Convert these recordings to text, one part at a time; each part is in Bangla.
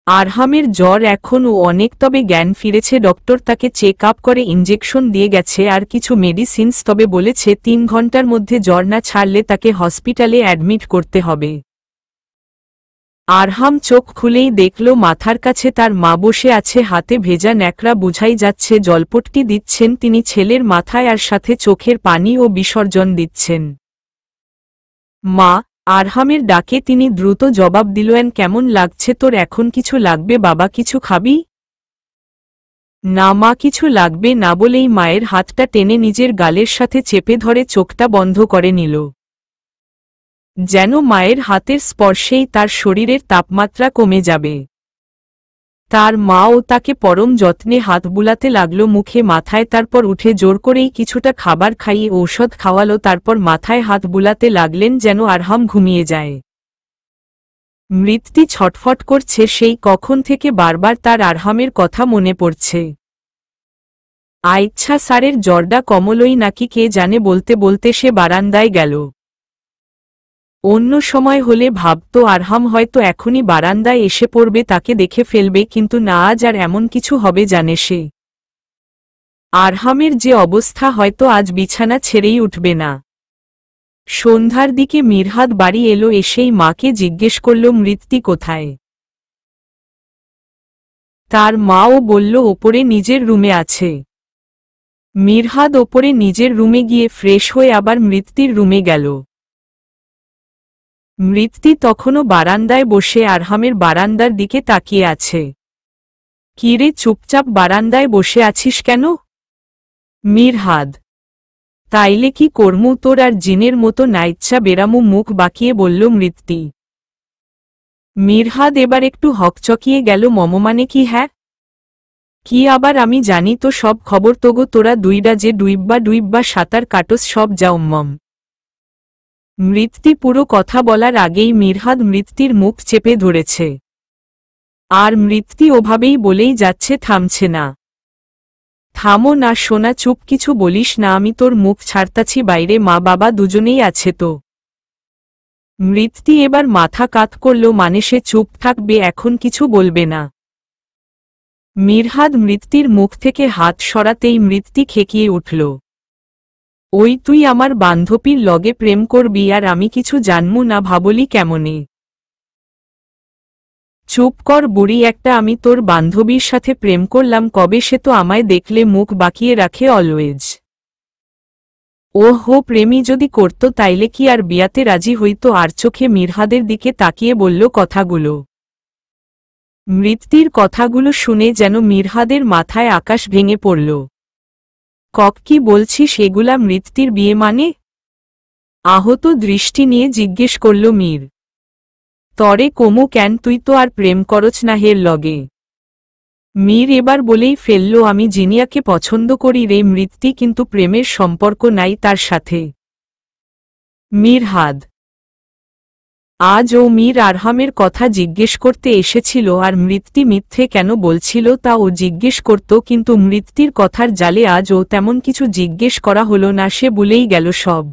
আরহামের জ্বর এখনও অনেক, তবে জ্ঞান ফিরেছে। ডক্টর তাকে চেক আপ করে ইনজেকশন দিয়ে গেছে আর কিছু মেডিসিনস, তবে বলেছে 3 ঘন্টার মধ্যে জ্বর না ছাড়লে তাকে হসপিটালে অ্যাডমিট করতে হবে। আরহাম চোখ খুলেই দেখল মাথার কাছে তার মা বসে আছে, হাতে ভেজা ন্যাকড়া, বোঝাই যাচ্ছে জলপট্টি দিচ্ছেন তিনি ছেলের মাথায় আর সাথে চোখের পানি ও বিসর্জন দিচ্ছেন। মা! আরহামের ডাকে তিনি দ্রুত জবাব দিলেন, কেমন লাগছে তোর? এখন কিছু লাগবে বাবা? কিছু খাবি? না মা, কিছু লাগবে না বলেই মায়ের হাতটা টেনে নিজের গালের সাথে চেপে ধরে চোখটা বন্ধ করে নিল। যেন মায়ের হাতের স্পর্শেই তার শরীরের তাপমাত্রা কমে যাবে। তার মাও তাকে পরম যত্নে হাত বুলাতে লাগল মুখে মাথায়, তারপর উঠে জোর করেই কিছুটা খাবার খাইয়ে ঔষধ খাওয়ালো, তারপর মাথায় হাত বুলাতে লাগলেন যেন আরহাম ঘুমিয়ে যায়। মৃত্যু ছটফট করছে, সেই কখন থেকে বারবার তার আরহামের কথা মনে পড়ছে। আচ্ছা স্যারের জ্বরটা কমলই নাকি কে জানে, বলতে বলতে সে বারান্দায় গেল। অন্য সময় হলে ভাবত আরহাম হয়তো এখনই বারান্দায় এসে পড়বে, তাকে দেখে ফেলবে, কিন্তু না, আজ আর এমন কিছু হবে জানে সে। আরহামের যে অবস্থা, হয়তো আজ বিছানা ছেড়েই উঠবে না। সন্ধ্যার দিকে মিরহাদ বাড়ি এলো, এসেই মাকে জিজ্ঞেস করল মৃত্যু কোথায়। তার মাও বলল ওপরে নিজের রুমে আছে। মিরহাদ ওপরে নিজের রুমে গিয়ে ফ্রেশ হয়ে আবার মৃত্যুর রুমে গেল। মৃত্যু তখনও বারান্দায় বসে আরহামের বারান্দার দিকে তাকিয়ে আছে। কিরে, চুপচাপ বারান্দায় বসে আছিস কেন? মিরহাদ: তাইলে কি করমু তোর আর জিনের মতো নাইচ্ছা বেরামু, মুখ বাঁকিয়ে বলল মৃত্যু। মিরহাদ এবার একটু হকচকিয়ে গেল, মমমানে কি? হ্যাঁ কি আবার? আমি জানি তো সব খবর, তোগো তোরা দুইডা যে ডুইব্বা সাঁতার কাটস সব যাওম্মম। মৃত্যু পুরো কথা বলার আগেই মিরহাদ মৃত্যুর মুখ চেপে ধরেছে। আর মৃত্যু ওভাবেই বলেই যাচ্ছে, থামছে না। থামো না সোনা, চুপ, কিছু বলিস না, আমি তোর মুখ ছাড়তাছি, বাইরে মা বাবা দুজনেই আছে তো। মৃত্যু এবার মাথা কাত করল, মানে সে চুপ থাকবে, এখন কিছু বলবে না। মিরহাদ মৃত্যুর মুখ থেকে হাত সরাতেই মৃত্যু খেকিয়ে উঠল। ওই তুই আমার বান্ধবীর লগে প্রেম করবি আর আমি কিছু জানমু না, ভাবলি কেমনে? চুপ কর বুড়ি একটা, আমি তোর বান্ধবীর সাথে প্রেম করলাম কবে? সে তো আমায় দেখলে মুখ বাঁকিয়ে রাখে অলওয়েজ। ও হো, প্রেমী যদি করত তাইলে কি আর বিয়াতে রাজি হইত? আর চোখে মিরহাদের দিকে তাকিয়ে বলল কথাগুলো। মৃত্যুর কথাগুলো শুনে যেন মিরহাদের মাথায় আকাশ ভেঙে পড়ল। কি বলছিস এগুলা? মৃত্যুর বিয়ে মানে? আহত দৃষ্টি নিয়ে জিজ্ঞেস করল মীর। তরে কমু কেন, তুই তো আর প্রেম করছ না হের লগে। মীর এবার বলেই ফেলল, আমি জিনিয়াকে পছন্দ করি রে মৃত্যু, কিন্তু প্রেমের সম্পর্ক নাই তার সাথে। মিরহাদ: আজ ও মীর আরহামের কথা জিজ্ঞেস করতে এসেছিল, আর মৃত্যু মিথ্যে কেন বলছিল তা ও জিজ্ঞেস করত, কিন্তু মৃত্যুর কথার জালে আজ ও তেমন কিছু জিজ্ঞেস করা হলো না, সে ভুলেই গেল সব।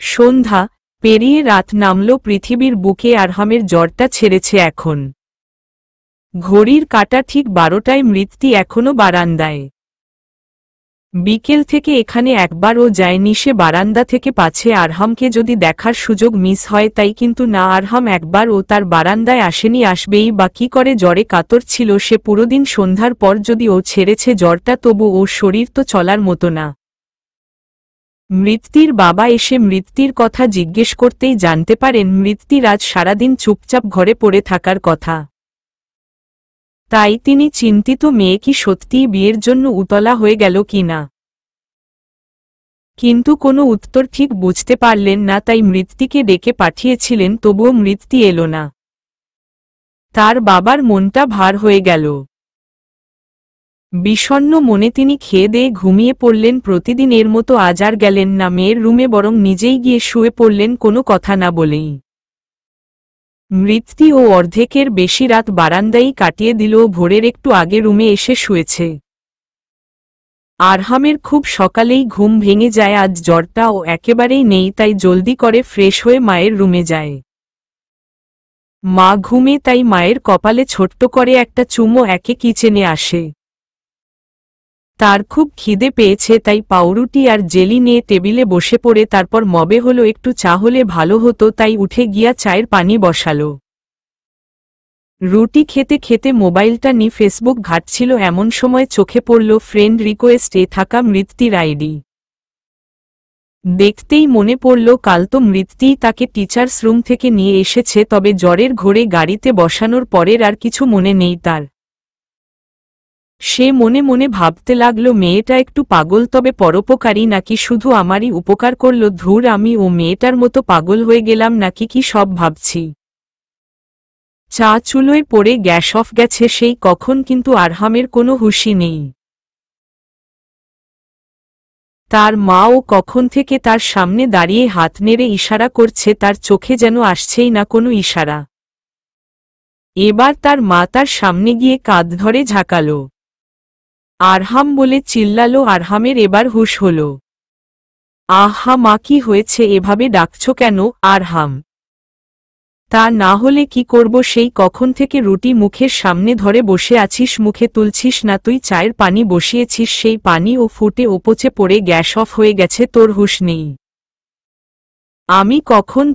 সন্ধ্যা পেরিয়ে রাত নামল পৃথিবীর বুকে, আরহামের জ্বরটা ছেড়েছে এখন। ঘড়ির কাঁটা ঠিক 12টায়, মৃত্যু এখনো বারান্দায়। বিকেল থেকে এখানে একবারও যায়নি সে বারান্দা থেকে, পাছে আরহামকে যদি দেখার সুযোগ মিস হয় তাই, কিন্তু না, আরহাম একবারও তার বারান্দায় আসেনি, আসবেই বা কি করে? জ্বরে কাতর ছিল সে পুরোদিন, সন্ধ্যার পর যদি ও ছেড়েছে জ্বরটা, তবু ওর শরীর তো চলার মতো না। মৃত্যুর বাবা এসে মৃত্যুর কথা জিজ্ঞেস করতেই জানতে পারেন মৃত্যুর আজ সারাদিন চুপচাপ ঘরে পড়ে থাকার কথা। তাই তিনি চিন্তিত, মেয়ে কি সত্যিই বিয়ের জন্য উতলা হয়ে গেল কি না। কিন্তু কোনো উত্তর ঠিক বুঝতে পারলেন না, তাই মৃত্যুকে ডেকে পাঠিয়েছিলেন, তবুও মৃত্যু এলো না। তার বাবার মনটা ভার হয়ে গেল। বিষণ্ণ মনে তিনি খেয়ে দেয়ে ঘুমিয়ে পড়লেন। প্রতিদিনের মতো আজ আর গেলেন না মেয়ের রুমে, বরং নিজেই গিয়ে শুয়ে পড়লেন কোনো কথা না বলেই। মৃত্যু ও অর্ধেকের বেশি রাত বারান্দাই কাটিয়ে দিল, ভোরের একটু আগে রুমে এসে শুয়েছে। আরহামের খুব সকালেই ঘুম ভেঙে যায়, আজ জ্বরটা ও একেবারেই নেই, তাই জলদি করে ফ্রেশ হয়ে মায়ের রুমে যায়। মা ঘুমে, তাই মায়ের কপালে ছোট্ট করে একটা চুমো একে কিচেনে আসে। তার খুব খিদে পেয়েছে, তাই পাউরুটি আর জেলি নিয়ে টেবিলে বসে পড়ে তারপর মবে হলো একটু চা হলে ভালো হতো, তাই উঠে গিয়া চায়ের পানি বসালো। রুটি খেতে খেতে মোবাইলটা নিয়ে ফেসবুক ঘাঁটছিল, এমন সময় চোখে পড়ল ফ্রেন্ড রিকোয়েস্টে থাকা মৃত্তির আইডি। দেখতেই মনে পড়ল কাল তো মৃত্তিই তাকে টিচার্স রুম থেকে নিয়ে এসেছে, তবে জ্বরের ঘোরে গাড়িতে বসানোর পরের আর কিছু মনে নেই তার। সে মনে মনে ভাবতে লাগল মেয়েটা একটু পাগল, তবে পরোপকারী নাকি শুধু আমারই উপকার করল। ধুর, আমি ও মেয়েটার মতো পাগল হয়ে গেলাম নাকি কি সব ভাবছি। চা চুলোয় পড়ে গ্যাস অফ গেছে সেই কখন, কিন্তু আরহামের কোনো হুঁশই নেই। তার মাও কখন থেকে তার সামনে দাঁড়িয়ে হাত নেড়ে ইশারা করছে, তার চোখে যেন আসছেই না কোনো ইশারা। এবার তার মা তার সামনে গিয়ে কাঁধ ধরে ঝাঁকালো। আরহাম বলে চিল্লালো। আরহামের এবার হুঁশ হল। আহা মা, কি হয়েছে, এভাবে ডাকছো কেন? আরহাম, তা না হলে কি করব? সেই কখন থেকে রুটি মুখের সামনে ধরে বসে আছিস, মুখে তুলছিস না। তুই চায়ের পানি বসিয়েছিস, সেই পানি ও ফুটে উপচে পড়ে গ্যাস অফ হয়ে গেছে, তোর হুঁশ নেই? আমি কখন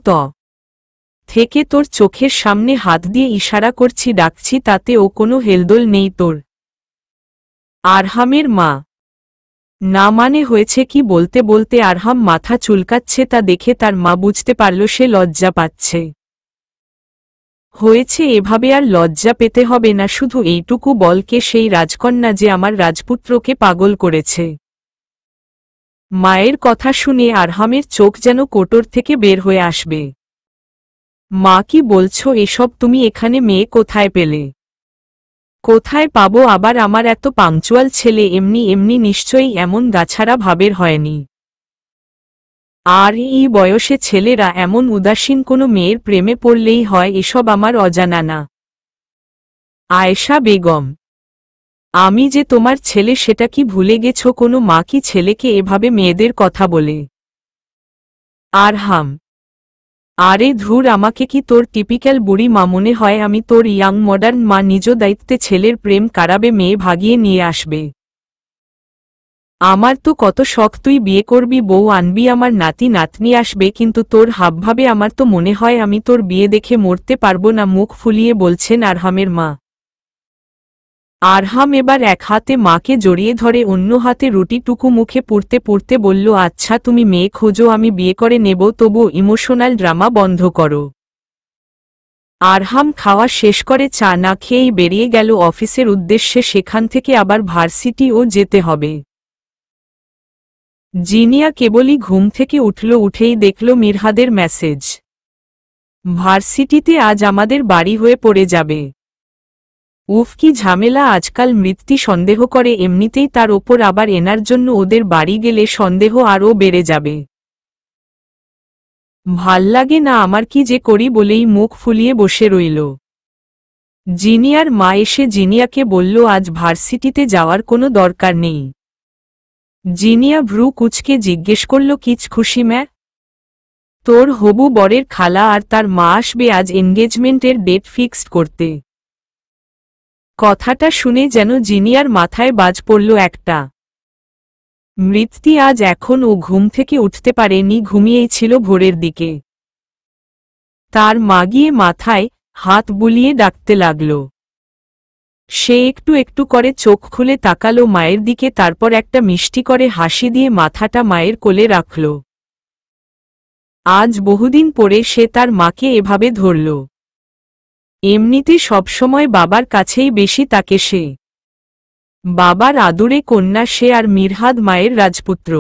থেকে তোর চোখের সামনে হাত দিয়ে ইশারা করছি, ডাকছি, তাতে ও কোনো হেলদোল নেই তোর? আরহামের মা, না মানে হয়েছে কি? বলতে বলতে আরহাম মাথা চুলকাচ্ছে, তা দেখে তার মা বুঝতে পারল সে লজ্জা পাচ্ছে। হয়েছে, এভাবে আর লজ্জা পেতে হবে না, শুধু এইটুকু বলকে সেই রাজকন্যা যে আমার রাজপুত্রকে পাগল করেছে। মায়ের কথা শুনে আরহামের চোখ যেন কোটর থেকে বের হয়ে আসবে। মা, কি বলছো এসব তুমি? এখানে মেয়ে কোথায় পেলে? কোথায় পাবো আবার? আমার এত পাংচুয়াল ছেলে এমনি এমনি নিশ্চয়ই এমন গাছাড়া ভাবের হয়নি। আর এই বয়সে ছেলেরা এমন উদাসীন কোনো মেয়ের প্রেমে পড়লেই হয়, এসব আমার অজানা না। আয়েশা বেগম, আমি যে তোমার ছেলে সেটা কি ভুলে গেছ? কোনো মা কি ছেলেকে এভাবে মেয়েদের কথা বলে? আরহাম, আরে ধুর, আমাকে কি তোর টিপিক্যাল বুড়ি মা মনে হয়? আমি তোর ইয়াং মডার্ন মা, নিজ দায়িত্বে ছেলের প্রেম কারাবে, মেয়ে ভাগিয়ে নিয়ে আসবে। আমার তো কত শখ তুই বিয়ে করবি, বউ আনবি, আমার নাতি নাতনি আসবে, কিন্তু তোর হাবভাবে আমার তো মনে হয় আমি তোর বিয়ে দেখে মরতে পারবো না। মুখ ফুলিয়ে বলছেন আরহামের মা। আরহাম এবার এক হাতে মাকে জড়িয়ে ধরে অন্য হাতে রুটিটুকু মুখে পুড়তে পুড়তে বলল, আচ্ছা তুমি মেয়ে খোঁজো, আমি বিয়ে করে নেব, তবু ইমোশনাল ড্রামা বন্ধ করো। আরহাম খাওয়া শেষ করে চা না খেয়েই বেরিয়ে গেল অফিসের উদ্দেশ্যে, সেখান থেকে আবার ভার্সিটিও যেতে হবে। জিনিয়া কেবলই ঘুম থেকে উঠল, উঠেই দেখল মিরহাদের মেসেজ। ভার্সিটিতে আজ আমাদের বাড়ি হয়ে পড়ে যাবে। উফ, কি ঝামেলা আজকাল। মৃত্যু সন্দেহ করে, এমনিতেই তার ওপর আবার এনার জন্য ওদের বাড়ি গেলে সন্দেহ আরও বেড়ে যাবে। ভাল্লাগে না আমার, কি যে করি বলেই মুখ ফুলিয়ে বসে রইল। জিনিয়ার মা এসে জিনিয়াকে বলল আজ ভার্সিটিতে যাওয়ার কোনো দরকার নেই। জিনিয়া ভ্রু কুচকে জিজ্ঞেস করল, কিচ খুশি ম্যা? তোর হবু বরের খালা আর তার মা আসবে আজ এনগেজমেন্টের ডেট ফিক্সড করতে। কথাটা শুনে যেন জিনিয়ার মাথায় বাজ পড়ল একটা। মৃত্যু আজ এখন ও ঘুম থেকে উঠতে পারেনি, ঘুমিয়েই ছিল ভোরের দিকে। তার মা গিয়ে মাথায় হাত বুলিয়ে ডাকতে লাগল। সে একটু একটু করে চোখ খুলে তাকালো মায়ের দিকে, তারপর একটা মিষ্টি করে হাসি দিয়ে মাথাটা মায়ের কোলে রাখল। আজ বহুদিন পরে সে তার মাকে এভাবে ধরল। এমনিতে সবসময় বাবার কাছেই বেশি তাকে সে। বাবার আদুরে কন্যা সে, আর মিরহাদ মায়ের রাজপুত্র।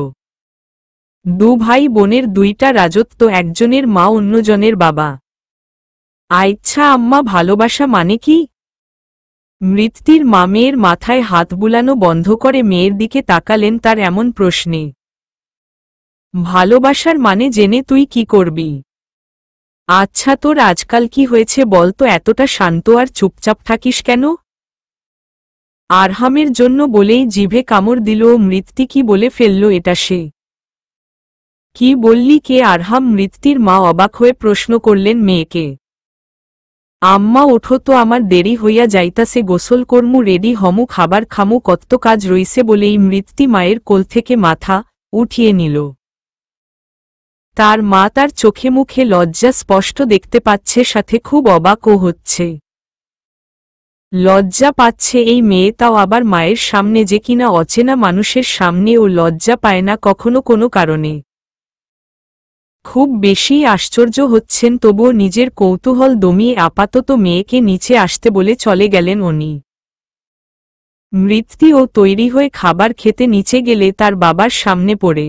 দু ভাই বোনের দুইটা রাজত্ব, একজনের মা অন্যজনের বাবা। আচ্ছা আম্মা, ভালোবাসা মানে কি? মৃত্যুর মা মেয়ের মাথায় হাত বুলানো বন্ধ করে মেয়ের দিকে তাকালেন তার এমন প্রশ্নে। ভালোবাসার মানে জেনে তুই কি করবি? আচ্ছা তোর আজকাল কি হয়েছে বল তো, এতটা শান্ত আর চুপচাপ থাকিস কেন? আরহামের জন্য বলেই জিভে কামড় দিল। মৃত্যু কি বলে ফেলল এটা সে? কি বললি? কে? আরহাম মৃত্যুর মা অবাক হয়ে প্রশ্ন করলেন মেয়েকে। আম্মা ওঠো তো, আমার দেরি হইয়া যাইতাছে, গোসল করমু, রেডি হমু, খাবার খামু, কত কাজ রইছে বলেই মৃত্যি মায়ের কোল থেকে মাথা উঠিয়ে নিল। তার মা তার চোখে মুখে লজ্জা স্পষ্ট দেখতে পাচ্ছে, সাথে খুব অবাকও হচ্ছে। লজ্জা পাচ্ছে এই মেয়ে, তাও আবার মায়ের সামনে, যে কিনা অচেনা মানুষের সামনে ও লজ্জা পায় না কখনো কোনো কারণে। খুব বেশি আশ্চর্য হচ্ছেন, তবুও নিজের কৌতূহল দমিয়ে আপাতত মেয়েকে নিচে আসতে বলে চলে গেলেন উনি। মৃত্যু তৈরি হয়ে খাবার খেতে নিচে গেলে তার বাবার সামনে পড়ে,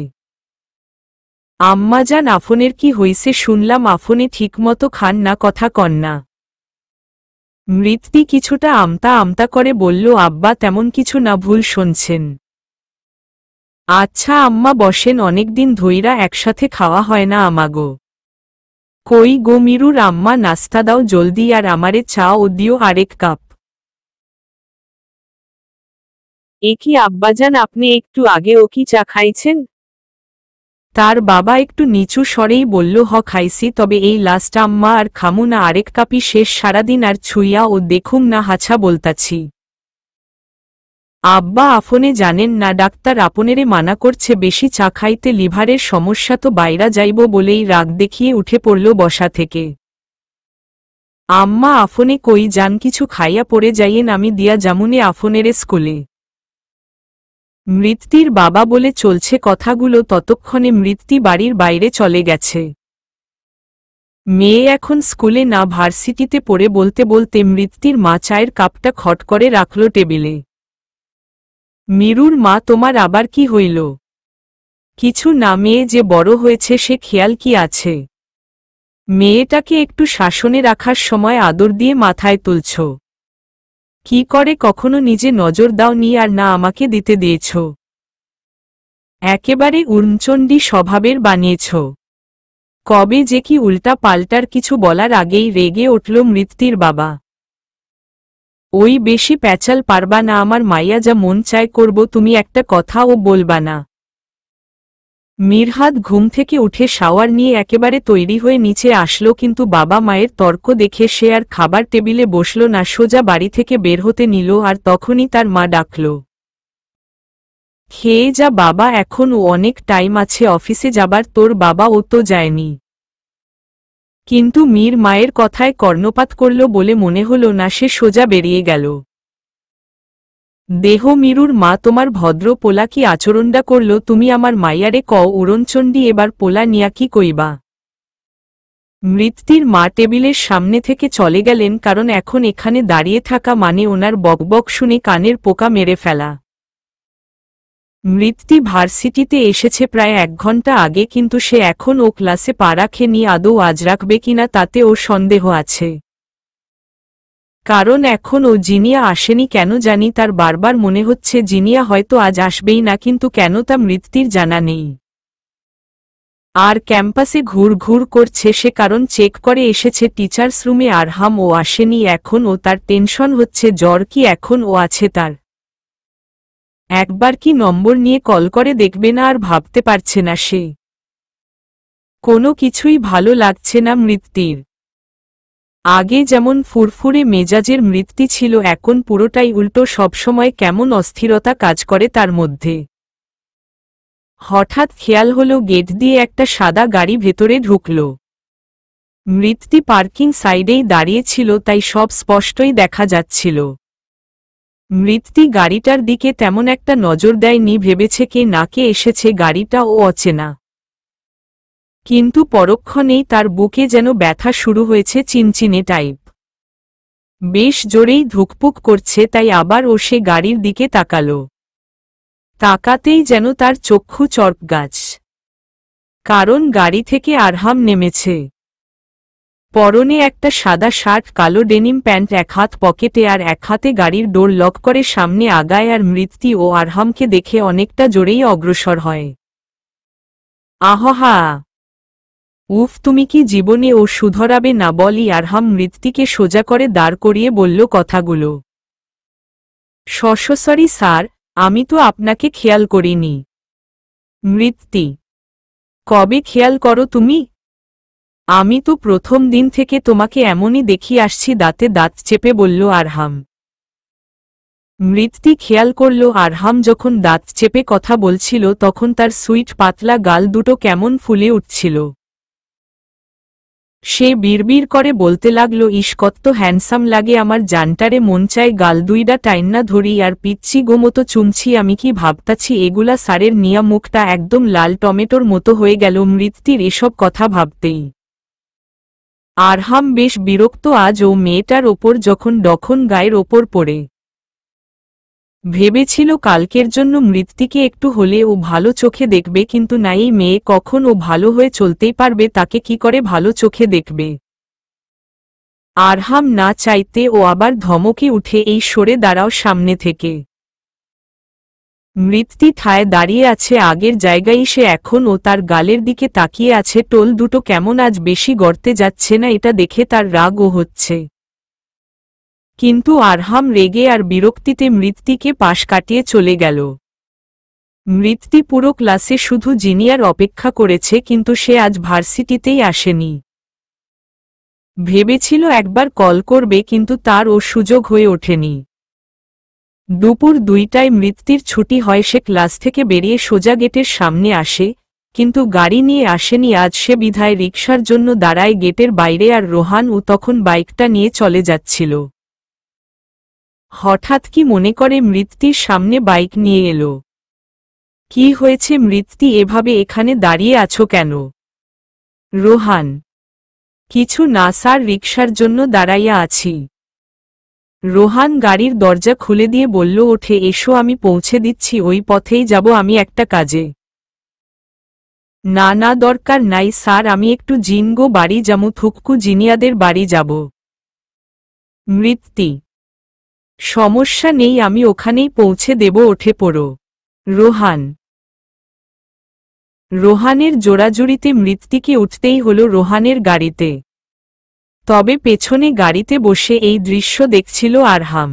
আম্মাজান আফনের কি হইছে, শুনলাম আফনে ঠিকমতো খান না, কথা কন না। মৃত্যু কিছুটা আমতা আমতা করে বলল, আব্বা তেমন কিছু না, ভুল শুনছেন। আচ্ছা আম্মা বসেন, অনেকদিন ধইরা একসাথে খাওয়া হয় না আমাগো। কই গো মিরুর আম্মা, নাস্তা দাও জলদি, আর আমারে চা ও দিও আরেক কাপ। এ কি আব্বাজান, আপনি একটু আগেও কি চা খাইছেন? তার বাবা একটু নিচু স্বরেই বলল, হ খাইছি, তবে এই লাস্ট আম্মা, আর খামু না, আরেক কাপই শেষ, সারাদিন আর ছুইয়া ও দেখুম না, হাছা বলতাছি। আব্বা আফনে জানেন না, ডাক্তার আপনেরে মানা করছে বেশি চা খাইতে, লিভারের সমস্যা তো বাইরা যাইব বলেই রাগ দেখিয়ে উঠে পড়ল বসা থেকে। আম্মা আফনে কই যান, কিছু খাইয়া পড়ে যাইয়েন, আমি দিয়া জামুনে আফনেরে স্কুলে। মৃত্যির বাবা বলে চলছে কথাগুলো, ততক্ষণে মৃত্যি বাড়ির বাইরে চলে গেছে। মেয়ে এখন স্কুলে না ভার্সিটিতে পড়ে, বলতে বলতে মৃত্যির মা চায়ের কাপটা খট করে রাখল টেবিলে। মিরুর মা, তোমার আবার কি হইল? কিছু না, মেয়ে যে বড় হয়েছে সে খেয়াল কি আছে? মেয়েটাকে একটু শাসনে রাখার সময় আদর দিয়ে মাথায় তুলছ। কি করে কখনো নিজে নজর দাও নি, আর না আমাকে দিতে দিয়েছ। একেবারে উড়নচণ্ডী স্বভাবের বানিয়েছ। কবে যে কি উল্টা পাল্টার, কিছু বলার আগেই রেগে উঠল মৃত্যির বাবা। ওই বেশি প্যাচাল পারবা না, আমার মাইয়া যা মন চায় করব, তুমি একটা কথাও বলবা না। মিরহাদ ঘুম থেকে উঠে শাওয়ার নিয়ে একেবারে তৈরি হয়ে নিচে আসলো, কিন্তু বাবা মায়ের তর্ক দেখে সে আর খাবার টেবিলে বসল না, সোজা বাড়ি থেকে বের হতে নিল, আর তখনই তার মা ডাকল, খেয়ে যা বাবা, এখন ও অনেক টাইম আছে অফিসে যাবার, তোর বাবা ও তো যায়নি। কিন্তু মীর মায়ের কথায় কর্ণপাত করল বলে মনে হল না, সে সোজা বেরিয়ে গেল। দেহ মিরুর মা, তোমার ভদ্র পোলা কি আচরণটা করল, তুমি আমার মাইয়ারে কও উড়নচণ্ডী, এবার পোলা নিয়া কি কইবা? মৃত্যির মা টেবিলের সামনে থেকে চলে গেলেন, কারণ এখন এখানে দাঁড়িয়ে থাকা মানে ওনার বকবক শুনে কানের পোকা মেরে ফেলা। মৃত্যি ভার্সিটিতে এসেছে প্রায় 1 ঘন্টা আগে, কিন্তু সে এখন ও ক্লাসে পা রাখেনি, আদৌ আজ রাখবে কিনা তাতে ও সন্দেহ আছে। কারণ এখন ও জিনিয়া আসেনি কেন জানি, তার বারবার মনে হচ্ছে জিনিয়া হয়তো আজ আসবেই না, কিন্তু কেন তা মৃত্যির জানা নেই। আর ক্যাম্পাসে ঘুর ঘুর করছে সে, কারণ চেক করে এসেছে টিচার্স রুমে আরহাম ও আসেনি, এখন ও তার টেনশন হচ্ছে, জ্বর কি এখন ও আছে তার। একবার কি নম্বর নিয়ে কল করে দেখবে না, আর ভাবতে পারছে না সে। কোনো কিছুই ভালো লাগছে না মৃত্যির। আগে যেমন ফুরফুরে মেজাজের মৃত্যি ছিল, এখন পুরোটাই উল্টো, সবসময় কেমন অস্থিরতা কাজ করে তার মধ্যে। হঠাৎ খেয়াল হলো গেট দিয়ে একটা সাদা গাড়ি ভেতরে ঢুকল। মৃত্যি পার্কিং সাইডেই দাঁড়িয়েছিল, তাই সব স্পষ্টই দেখা যাচ্ছিল। মৃত্যি গাড়িটার দিকে তেমন একটা নজর দেয়নি, ভেবেছে কে না কে এসেছে, গাড়িটা ও অচেনা। কিন্তু পরক্ষণেই তার বুকে যেন ব্যথা শুরু হয়েছে, চিনচিনে টাইপ, বেশ জোরেই ধুকপুক করছে, তাই আবার ও সে গাড়ির দিকে তাকাল। তাকাতেই যেন তার চক্ষু চড়কগাছ, কারণ গাড়ি থেকে আরহাম নেমেছে। পরনে একটা সাদা শার্ট, কালো ডেনিম প্যান্ট, এক হাত পকেটে আর এক হাতে গাড়ির ডোর লক করে সামনে আগায়, আর মৃত্যি ও আরহামকে দেখে অনেকটা জোরেই অগ্রসর হয়। আহহা, উফ, তুমি কি জীবনে ও শুধরাবে না? বলি আরহাম মৃত্যিকে সোজা করে দাঁড় করিয়ে বলল কথাগুলো। সরি স্যার, আমি তো আপনাকে খেয়াল করিনি। মৃত্যি, কবে খেয়াল করো তুমি? আমি তো প্রথম দিন থেকে তোমাকে এমনই দেখি আসছি, দাঁতে দাঁত চেপে বলল আরহাম। মৃত্যু খেয়াল করল আরহাম যখন দাঁত চেপে কথা বলছিল তখন তার সুইট পাতলা গাল দুটো কেমন ফুলে উঠছিল। সে বিড়বিড় করে বলতে লাগল, ইস কত হ্যান্ডসাম লাগে আমার জানটারে, মন চায় গাল দুইডা টাইন্না ধরি আর পিচ্ছি গোমতো চুমছি। আমি কি ভাবতাছি এগুলা সারের নিয়া, মুখটা একদম লাল টমেটোর মতো হয়ে গেল মৃত্যুর এসব কথা ভাবতেই। আরহাম বেশ বিরক্ত আজ ও মেয়েটার ওপর যখন ডখন গায়ের ওপর পড়ে। ভেবেছিল কালকের জন্য মৃত্যুকে একটু হলে ও ভালো চোখে দেখবে, কিন্তু না, এই মেয়ে কখন ও ভালো হয়ে চলতেই পারবে, তাকে কি করে ভালো চোখে দেখবে। আরহাম না চাইতে ও আবার ধমকে উঠে, এই সরে দাঁড়াও সামনে থেকে। মৃত্যু ঠায় দাঁড়িয়ে আছে আগের জায়গায়, সে এখন ও তার গালের দিকে তাকিয়ে আছে। টোল দুটো কেমন আজ বেশি গড়তে যাচ্ছে না, এটা দেখে তার রাগও হচ্ছে। কিন্তু আরহাম রেগে আর বিরক্তিতে মৃত্যুকে পাশ কাটিয়ে চলে গেল। মৃত্যু পুরো ক্লাসে শুধু জিনিয়ার অপেক্ষা করেছে, কিন্তু সে আজ ভার্সিটিতেই আসেনি। ভেবেছিল একবার কল করবে, কিন্তু তার ও সুযোগ হয়ে ওঠেনি। দুপুর 2টায় মৃত্যুর ছুটি হয়, সে ক্লাস থেকে বেরিয়ে সোজা গেটের সামনে আসে, কিন্তু গাড়ি নিয়ে আসেনি আজ সে, বিধায় রিকশার জন্য দাঁড়ায় গেটের বাইরে। আর রোহান ও তখন বাইকটা নিয়ে চলে যাচ্ছিল। হঠাৎ কি মনে করে মৃত্যুর সামনে বাইক নিয়ে এলো। কি হয়েছে মৃত্যু, এভাবে এখানে দাঁড়িয়ে আছো কেন? রোহান: কিছু না স্যার, রিকশার জন্য দাঁড়াইয়া আছি। রোহান গাড়ির দরজা খুলে দিয়ে বলল, ওঠে এসো, আমি পৌঁছে দিচ্ছি, ওই পথেই যাব আমি একটা কাজে। না না, দরকার নাই স্যার, আমি একটু জিনগো বাড়ি যামু, থুককু জিনিয়াদের বাড়ি যাব। মৃত্যু: সমস্যা নেই, আমি ওখানেই পৌঁছে দেব, ওঠে পড়ো। রোহান: রোহানের জোড়াজুড়িতে মৃত্যুকে উঠতেই হলো রোহানের গাড়িতে। তবে পেছনে গাড়িতে বসে এই দৃশ্য দেখছিল আরহাম।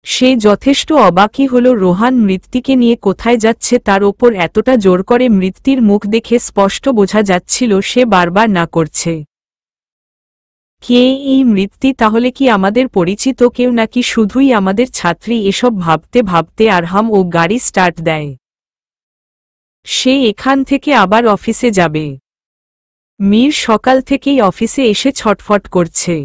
সে যথেষ্ট অবাকই হল, রোহান মৃত্যুকে নিয়ে কোথায় যাচ্ছে তার ওপর এতটা জোর করে। মৃত্যুর মুখ দেখে স্পষ্ট বোঝা যাচ্ছিল সে বারবার না করছে। কে এই মৃত্যু, তাহলে কি আমাদের পরিচিত কেউ নাকি শুধুই আমাদের ছাত্রী? এসব ভাবতে ভাবতে আরহাম ও গাড়ি স্টার্ট দেয়। সে এখান থেকে আবার অফিসে যাবে। মীর সকাল থেকেই অফিসে এসে ছটফট করছে,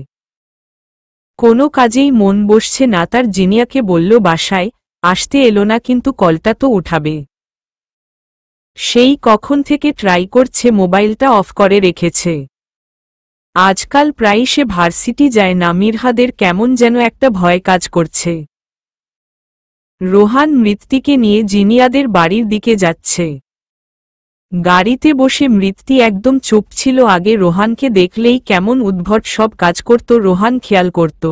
কোনো কাজেই মন বসছে না তার। জিনিয়াকে বলল বাসায় আসতে, এলো না, কিন্তু কলটা তো উঠাবে। সেই কখন থেকে ট্রাই করছে, মোবাইলটা অফ করে রেখেছে। আজকাল প্রায়ই সে ভার্সিটি যায় না, মিরহাদের কেমন যেন একটা ভয় কাজ করছে। রোহান মৃত্যুকে নিয়ে জিনিয়াদের বাড়ির দিকে যাচ্ছে। গাড়িতে বসে মৃত্যু একদম চুপ ছিল। আগে রোহানকে দেখলেই কেমন উদ্ভট সব কাজ করত, রোহান খেয়াল করত।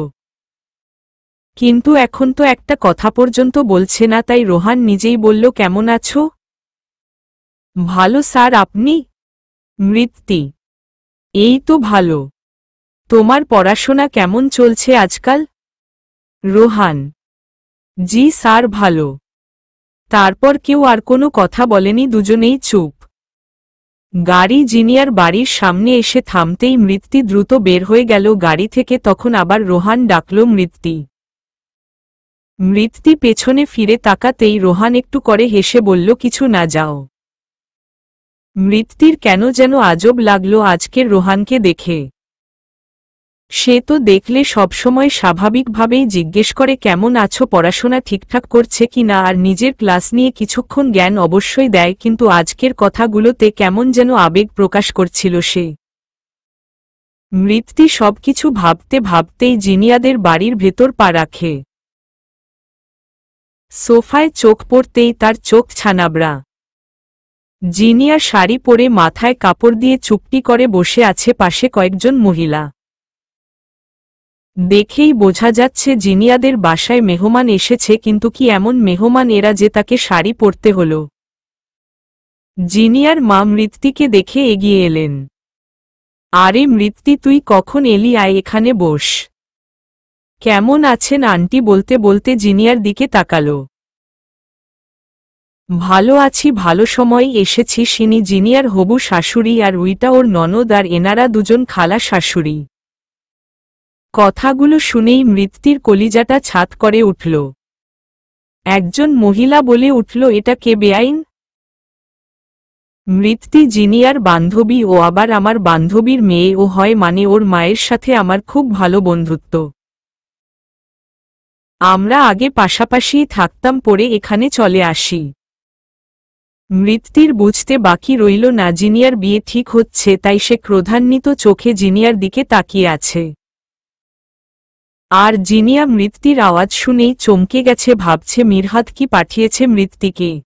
কিন্তু এখন তো একটা কথা পর্যন্ত বলছে না, তাই রোহান নিজেই বলল, কেমন আছো? ভালো স্যার, আপনি? মৃত্যু: এই তো ভালো। তোমার পড়াশোনা কেমন চলছে আজকাল? রোহান: জি স্যার, ভালো। তারপর কেউ আর কোনো কথা বলেনি, দুজনেই চুপ। গাড়ি জিনিয়ার বাড়ির সামনে এসে থামতেই মৃত্যু দ্রুত বের হয়ে গেল গাড়ি থেকে। তখন আবার রোহান ডাকল, মৃত্যু। মৃত্যু পেছনে ফিরে তাকাতেই রোহান একটু করে হেসে বলল, কিছু না, যাও। মৃত্যুর কেন যেন আজব লাগল আজকের রোহানকে দেখে। সে তো দেখলে সবসময় স্বাভাবিকভাবেই জিজ্ঞেস করে, কেমন আছো, পড়াশোনা ঠিকঠাক করছে কি না, আর নিজের ক্লাস নিয়ে কিছুক্ষণ জ্ঞান অবশ্যই দেয়, কিন্তু আজকের কথাগুলোতে কেমন যেন আবেগ প্রকাশ করছিল সে। মৃত্যু সবকিছু ভাবতে ভাবতেই জিনিয়াদের বাড়ির ভেতর পা রাখে। সোফায় চোখ পড়তেই তার চোখ ছানাবড়া। জিনিয়া শাড়ি পরে মাথায় কাপড় দিয়ে চুপটি করে বসে আছে, পাশে কয়েকজন মহিলা। দেখেই বোঝা যাচ্ছে জিনিয়াদের বাসায় মেহমান এসেছে, কিন্তু কি এমন মেহমান এরা যে তাকে শাড়ি পরতে হল। জিনিয়ার মা মৃত্যুকে দেখে এগিয়ে এলেন। আরে মৃত্যু, তুই কখন এলি, আয় এখানে বস। কেমন আছেন আন্টি? বলতে বলতে জিনিয়ার দিকে তাকালো। ভালো আছি, ভালো সময় এসেছি। সিনি জিনিয়ার হবু শাশুড়ি আর উইটা ওর ননদ, আর এনারা দুজন খালা শাশুড়ি। কথাগুলো শুনেই মৃত্যুর কলিজাটা ছাত করে উঠল। একজন মহিলা বলে উঠল, এটা কে বেআইন? মৃত্যু জিনিয়ার বান্ধবী, ও আবার আমার বান্ধবীর মেয়ে। ও হয় মানে ওর মায়ের সাথে আমার খুব ভালো বন্ধুত্ব। আমরা আগে পাশাপাশিই থাকতাম, পরে এখানে চলে আসি। মৃত্যুর বুঝতে বাকি রইল না জিনিয়ার বিয়ে ঠিক হচ্ছে, তাই সে ক্রোধান্বিত চোখে জিনিয়ার দিকে তাকিয়ে আছে। আর জিনিয়া মৃত্যুর আওয়াজ শুনেই চমকে গেছে, ভাবছে মিরহাদ কি পাঠিয়েছে মৃত্যুকে।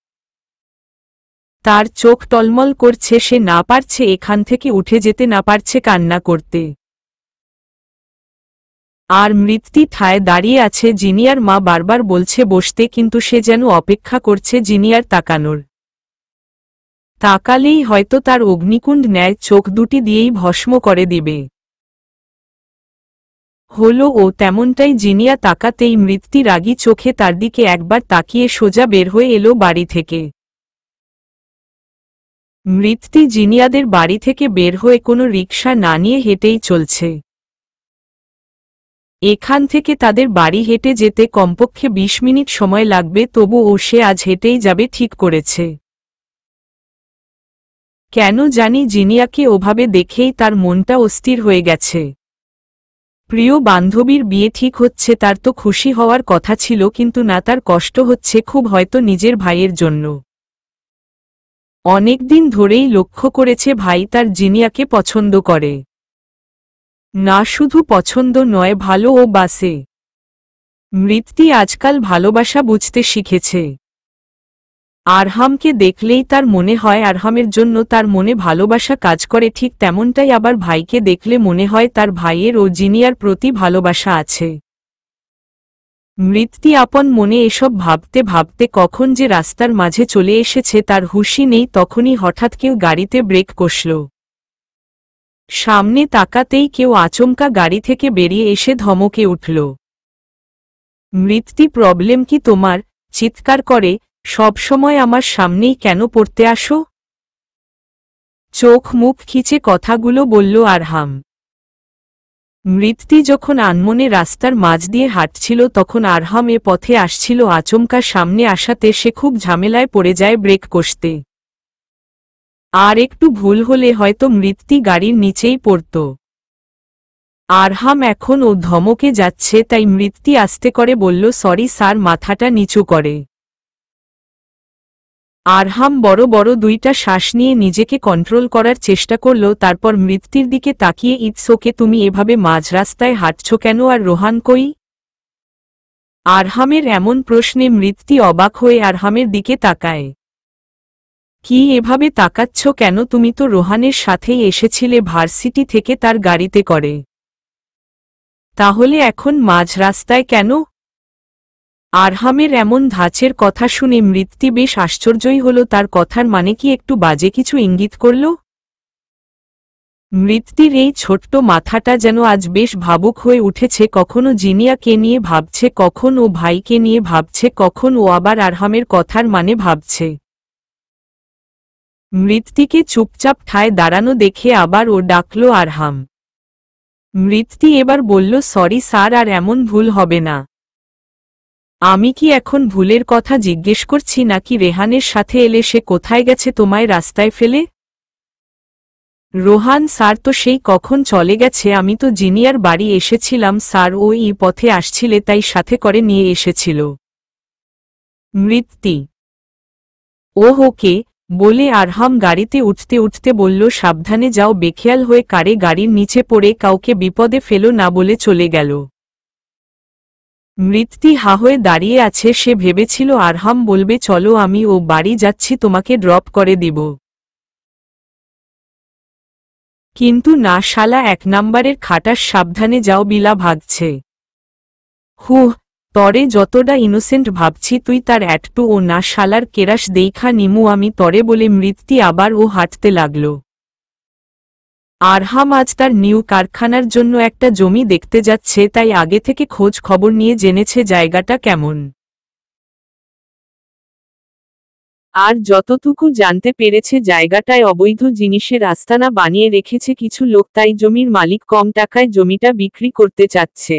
তার চোখ টলমল করছে, সে না পারছে এখান থেকে উঠে যেতে, না পারছে কান্না করতে। আর মৃত্যু ঠায় দাঁড়িয়ে আছে। জিনিয়ার মা বারবার বলছে বসতে, কিন্তু সে যেন অপেক্ষা করছে জিনিয়ার তাকানোর। তাকালেই হয়তো তার অগ্নিকুণ্ড ন্যায় চোখ দুটি দিয়েই ভস্ম করে দিবে। হলো ও তেমনটাই। জিনিয়া তাকাতেই মৃত্যু রাগী চোখে তার দিকে একবার তাকিয়ে সোজা বের হয়ে এলো বাড়ি থেকে। মৃত্যু জিনিয়াদের বাড়ি থেকে বের হয়ে কোনো রিকশা না নিয়ে হেঁটেই চলছে। এখান থেকে তাদের বাড়ি হেঁটে যেতে কমপক্ষে ২০ মিনিট সময় লাগবে, তবু ও সে আজ হেঁটেই যাবে ঠিক করেছে। কেন জানি জিনিয়াকে ওভাবে দেখেই তার মনটা অস্থির হয়ে গেছে। প্রিয় বান্ধবীর বিয়ে ঠিক হচ্ছে, তার তো খুশি হওয়ার কথা ছিল, কিন্তু না, তার কষ্ট হচ্ছে খুব, হয়তো নিজের ভাইয়ের জন্য। অনেকদিন ধরেই লক্ষ্য করেছে ভাই তার জিনিয়াকে পছন্দ করে। না, শুধু পছন্দ নয়, ভালো ও বাসে। মৃত্যু আজকাল ভালোবাসা বুঝতে শিখেছে। আরহামকে দেখলেই তার মনে হয় আরহামের জন্য তার মনে ভালোবাসা কাজ করে, ঠিক তেমনটাই আবার ভাইকে দেখলে মনে হয় তার ভাইয়ের ও জিনিয়ার প্রতি ভালোবাসা আছে। মৃত্যু আপন মনে এসব ভাবতে ভাবতে কখন যে রাস্তার মাঝে চলে এসেছে তার হুঁশই নেই। তখনই হঠাৎ কেউ গাড়িতে ব্রেক কষল। সামনে তাকাতেই কেউ আচমকা গাড়ি থেকে বেরিয়ে এসে ধমকে উঠল। মৃত্যু, প্রবলেম কি তোমার? চিৎকার করে, সবসময় আমার সামনেই কেন পড়তে আসো? চোখ মুখ খিচে কথাগুলো বলল আরহাম। মৃত্যু যখন আনমনে রাস্তার মাঝ দিয়ে হাঁটছিল তখন আরহাম এ পথে আসছিল। আচমকা সামনে আসাতে সে খুব ঝামেলায় পড়ে যায় ব্রেক কষতে। আর একটু ভুল হলে হয়তো মৃত্যু গাড়ির নিচেই পড়ত। আরহাম এখন ও ধমকে যাচ্ছে, তাই মৃত্যু আস্তে করে বলল, সরি স্যার, মাথাটা নিচু করে। আরহাম বড় বড় দুইটা শ্বাস নিয়ে নিজেকে কন্ট্রোল করার চেষ্টা করল। তারপর মৃত্যুর দিকে তাকিয়ে, ইটস ওকে, তুমি এভাবে মাঝ রাস্তায় হাঁটছ কেন? আর রোহান কই? আরহামের এমন প্রশ্নে মৃত্যু অবাক হয়ে আরহামের দিকে তাকায়। কি এভাবে তাকাচ্ছ কেন? তুমি তো রোহানের সাথেই এসেছিলে ভার্সিটি থেকে তার গাড়িতে করে। তাহলে এখন মাঝ রাস্তায় কেন? আরহামের এমন ধাঁচের কথা শুনে মৃত্যু বেশ আশ্চর্যই হল। তার কথার মানে কি একটু বাজে কিছু ইঙ্গিত করল? মৃত্যুর এই ছোট্ট মাথাটা যেন আজ বেশ ভাবুক হয়ে উঠেছে। কখনো জিনিয়াকে নিয়ে ভাবছে, কখন ও ভাইকে নিয়ে ভাবছে, কখন ও আবার আরহামের কথার মানে ভাবছে। মৃত্যুকে চুপচাপ ঠায় দাঁড়ানো দেখে আবার ও ডাকল, আরহাম। মৃত্যু এবার বলল, সরি স্যার, আর এমন ভুল হবে না। আমি কি এখন ভুলের কথা জিজ্ঞেস করছি, নাকি রেহানের সাথে এলে? সে কোথায় গেছে তোমায় রাস্তায় ফেলে? রোহান স্যার তো সেই কখন চলে গেছে। আমি তো জিনিয়ার বাড়ি এসেছিলাম স্যার, ও এই পথে আসছিলে তাই সাথে করে নিয়ে এসেছিল। মৃত্যু ওহ ওকে, বলে আরহাম গাড়িতে উঠতে উঠতে বলল, সাবধানে যাও, বেখেয়াল হয়ে কারে গাড়ির নিচে পড়ে কাউকে বিপদে ফেলো না বলে চলে গেল। মৃত্যু হা হয়ে দাঁড়িয়ে আছে। সে ভেবেছিল আরহাম বলবে, চলো আমি ও বাড়ি যাচ্ছি, তোমাকে ড্রপ করে দিব। কিন্তু না, শালা এক নাম্বারের খাটাস, সাবধানে যাও বিলা ভাগছে। হুহ, তরে যতটা ইনোসেন্ট ভাবছি তুই তার একটু ও না, শালার কেরাস দেইখা নিমু আমি তরে, বলে মৃত্যু আবার ও হাঁটতে লাগল। আরহাম আজ তার নিউ কারখানার জন্য একটা জমি দেখতে যাচ্ছে, তাই আগে থেকে খোঁজ খবর নিয়ে জেনেছে জায়গাটা কেমন। আর যতটুকু জানতে পেরেছে জায়গাটায় অবৈধ জিনিসের আস্তানা বানিয়ে রেখেছে কিছু লোক, তাই জমির মালিক কম টাকায় জমিটা বিক্রি করতে চাচ্ছে।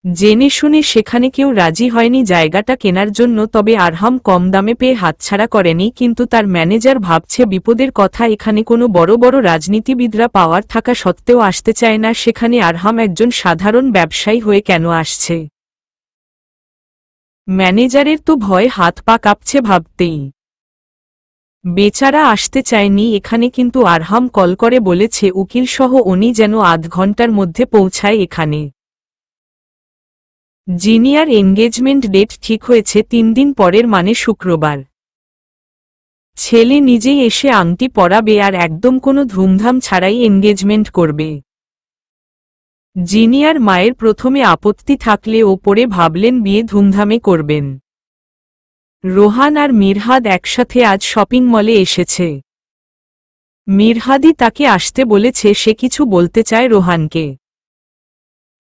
জেনে শুনে সেখানে কেউ রাজি হয়নি জায়গাটা কেনার জন্য, তবে আরহাম কম দামে পেয়ে হাতছাড়া করেনি। কিন্তু তার ম্যানেজার ভাবছে বিপদের কথা, এখানে কোনো বড় বড় রাজনীতিবিদরা পাওয়ার থাকা সত্ত্বেও আসতে চায় না, সেখানে আরহাম একজন সাধারণ ব্যবসায়ী হয়ে কেন আসছে। ম্যানেজারের তো ভয় হাত পা কাঁপছে ভাবতেই। বেচারা আসতে চায়নি এখানে, কিন্তু আরহাম কল করে বলেছে উকিল সহ উনি যেন আধ ঘন্টার মধ্যে পৌঁছায় এখানে। জিনিয়ার এনগেজমেন্ট ডেট ঠিক হয়েছে 3 দিন পরের, মানে শুক্রবার। ছেলে নিজেই এসে আংটি পরাবে আর একদম কোনো ধুমধাম ছাড়াই এনগেজমেন্ট করবে। জিনিয়ার মায়ের প্রথমে আপত্তি থাকলে ওপরে ভাবলেন বিয়ে ধুমধামে করবেন। রোহান আর মিরহাদ একসাথে আজ শপিং মলে এসেছে। মিরহাদই তাকে আসতে বলেছে, সে কিছু বলতে চায় রোহানকে।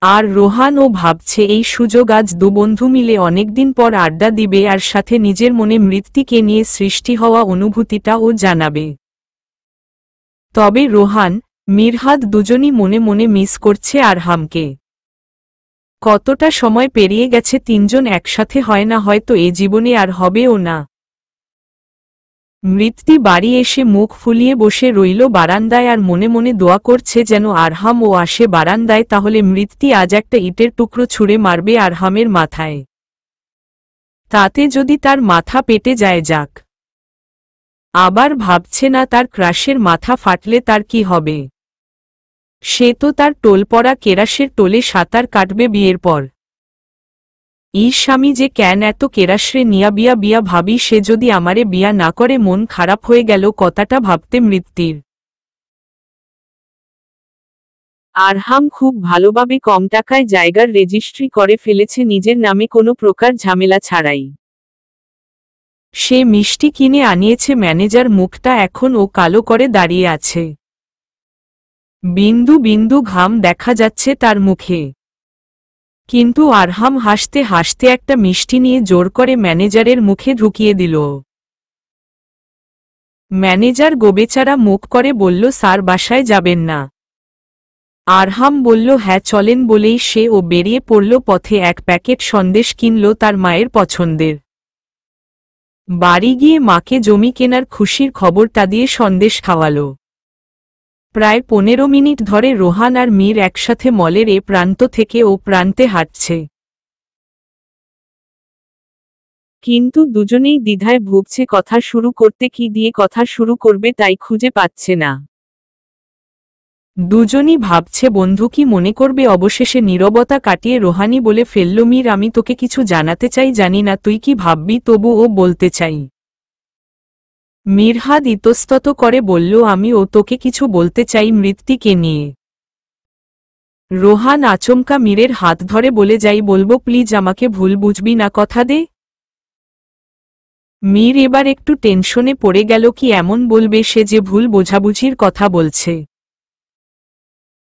আর রোহানও ভাবছে এই সুযোগ আজ দু বন্ধু মিলে অনেকদিন পর আড্ডা দিবে আর সাথে নিজের মনে মৃত্তিকে নিয়ে সৃষ্টি হওয়া অনুভূতিটা ও জানাবে। তবে রোহান, মিরহাদ দুজনই মনে মনে মিস করছে আরহামকে। কতটা সময় পেরিয়ে গেছে তিনজন একসাথে হয় না, হয়তো এ জীবনে আর হবেও না। মৃত্তি বাড়ি এসে মুখ ফুলিয়ে বসে রইল বারান্দায় আর মনে মনে দোয়া করছে যেন আরহাম ও আসে বারান্দায়, তাহলে মৃত্তি আজ একটা ইটের টুকরো ছুঁড়ে মারবে আরহামের মাথায়। তাতে যদি তার মাথা পেটে যায় যাক। আবার ভাবছে না তার ক্রাশের মাথা ফাটলে তার কি হবে। সে তো তার টোলপড়া কেরাসের টোলে সাঁতার কাটবে বিয়ের পর। স্বামী যে কেন এত কেরাসরে নিয়া বিয়া বিয়া ভাবি, সে যদি আমারে বিয়া না করে মন খারাপ হয়ে গেল কথাটা ভাবতে মৃত্তির। আরহাম খুব ভালোভাবে কম টাকায় জায়গার রেজিস্ট্রি করে ফেলেছে নিজের নামে, কোনো প্রকার ঝামেলা ছাড়াই। সে মিষ্টি কিনে আনিয়েছে, ম্যানেজার মুখটা এখন ও কালো করে দাঁড়িয়ে আছে। বিন্দু বিন্দু ঘাম দেখা যাচ্ছে তার মুখে। কিন্তু আরহাম হাসতে হাসতে একটা মিষ্টি নিয়ে জোর করে ম্যানেজারের মুখে ঢুকিয়ে দিল। ম্যানেজার গোবেচারা মুখ করে বলল, স্যার বাসায় যাবেন না? আরহাম বলল, হ্যাঁ চলেন, বলেই সে ও বেরিয়ে পড়ল। পথে এক প্যাকেট সন্দেশ কিনল তার মায়ের পছন্দের। বাড়ি গিয়ে মাকে জমি কেনার খুশির খবরটা দিয়ে সন্দেশ খাওয়ালো। প্রায় 15 মিনিট ধরে রোহান আর মীর একসাথে মলের এ প্রান্ত থেকে ও প্রান্তে হাঁটছে। কিন্তু দুজনেই দ্বিধায় ভুগছে, কথা শুরু করতে কি দিয়ে কথা শুরু করবে তাই খুঁজে পাচ্ছে না। দুজনই ভাবছে বন্ধু কি মনে করবে। অবশেষে নীরবতা কাটিয়ে রোহানি বলে ফেলল, মীর আমি তোকে কিছু জানাতে চাই, জানি না তুই কি ভাববি, তবু ও বলতে চাই। মিরহাদ ইতস্তত করে বলল, আমিও তোকে কিছু বলতে চাই মৃত্তিকে নিয়ে। রোহান আচমকা মীরের হাত ধরে বলে, যাই বলবো, প্লিজ আমাকে ভুল বুঝবি না, কথা দে। মীর এবার একটু টেনশনে পড়ে গেল, কি এমন বলবে সে যে ভুল বোঝাবুঝির কথা বলছে।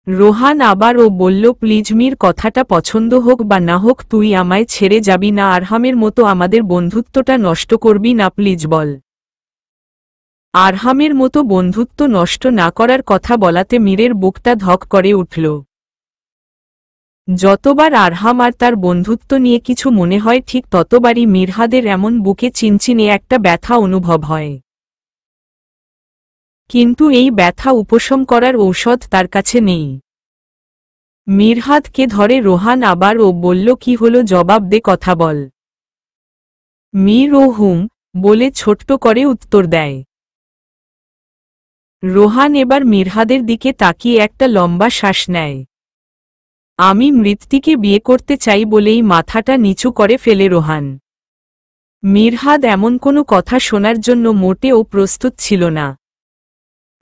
রোহান আবার ও বলল, প্লিজ মীর, কথাটা পছন্দ হোক বা না হোক তুই আমায় ছেড়ে যাবি না, আরহামের মতো আমাদের বন্ধুত্বটা নষ্ট করবি না, প্লিজ বল। আরহামের মতো বন্ধুত্ব নষ্ট না করার কথা বলাতে মীরের বুকটা ধক করে উঠল। যতবার আরহাম আর তার বন্ধুত্ব নিয়ে কিছু মনে হয় ঠিক ততবারই মিরহাদের এমন বুকে চিনচিনে একটা ব্যথা অনুভব হয়। কিন্তু এই ব্যথা উপশম করার ঔষধ তার কাছে নেই। মিরহাদকে ধরে রোহান আবার ও বলল, কি হলো, জবাব দে, কথা বল। মীর ও হুম বলে ছোট্ট করে উত্তর দেয়। রোহান এবার মিরহাদের দিকে তাকিয়ে একটা লম্বা শ্বাস নেয়। আমি মৃত্তিকে বিয়ে করতে চাই বলেই মাথাটা নিচু করে ফেলে রোহান। মিরহাদ এমন কোনো কথা শোনার জন্য মোটেও প্রস্তুত ছিল না।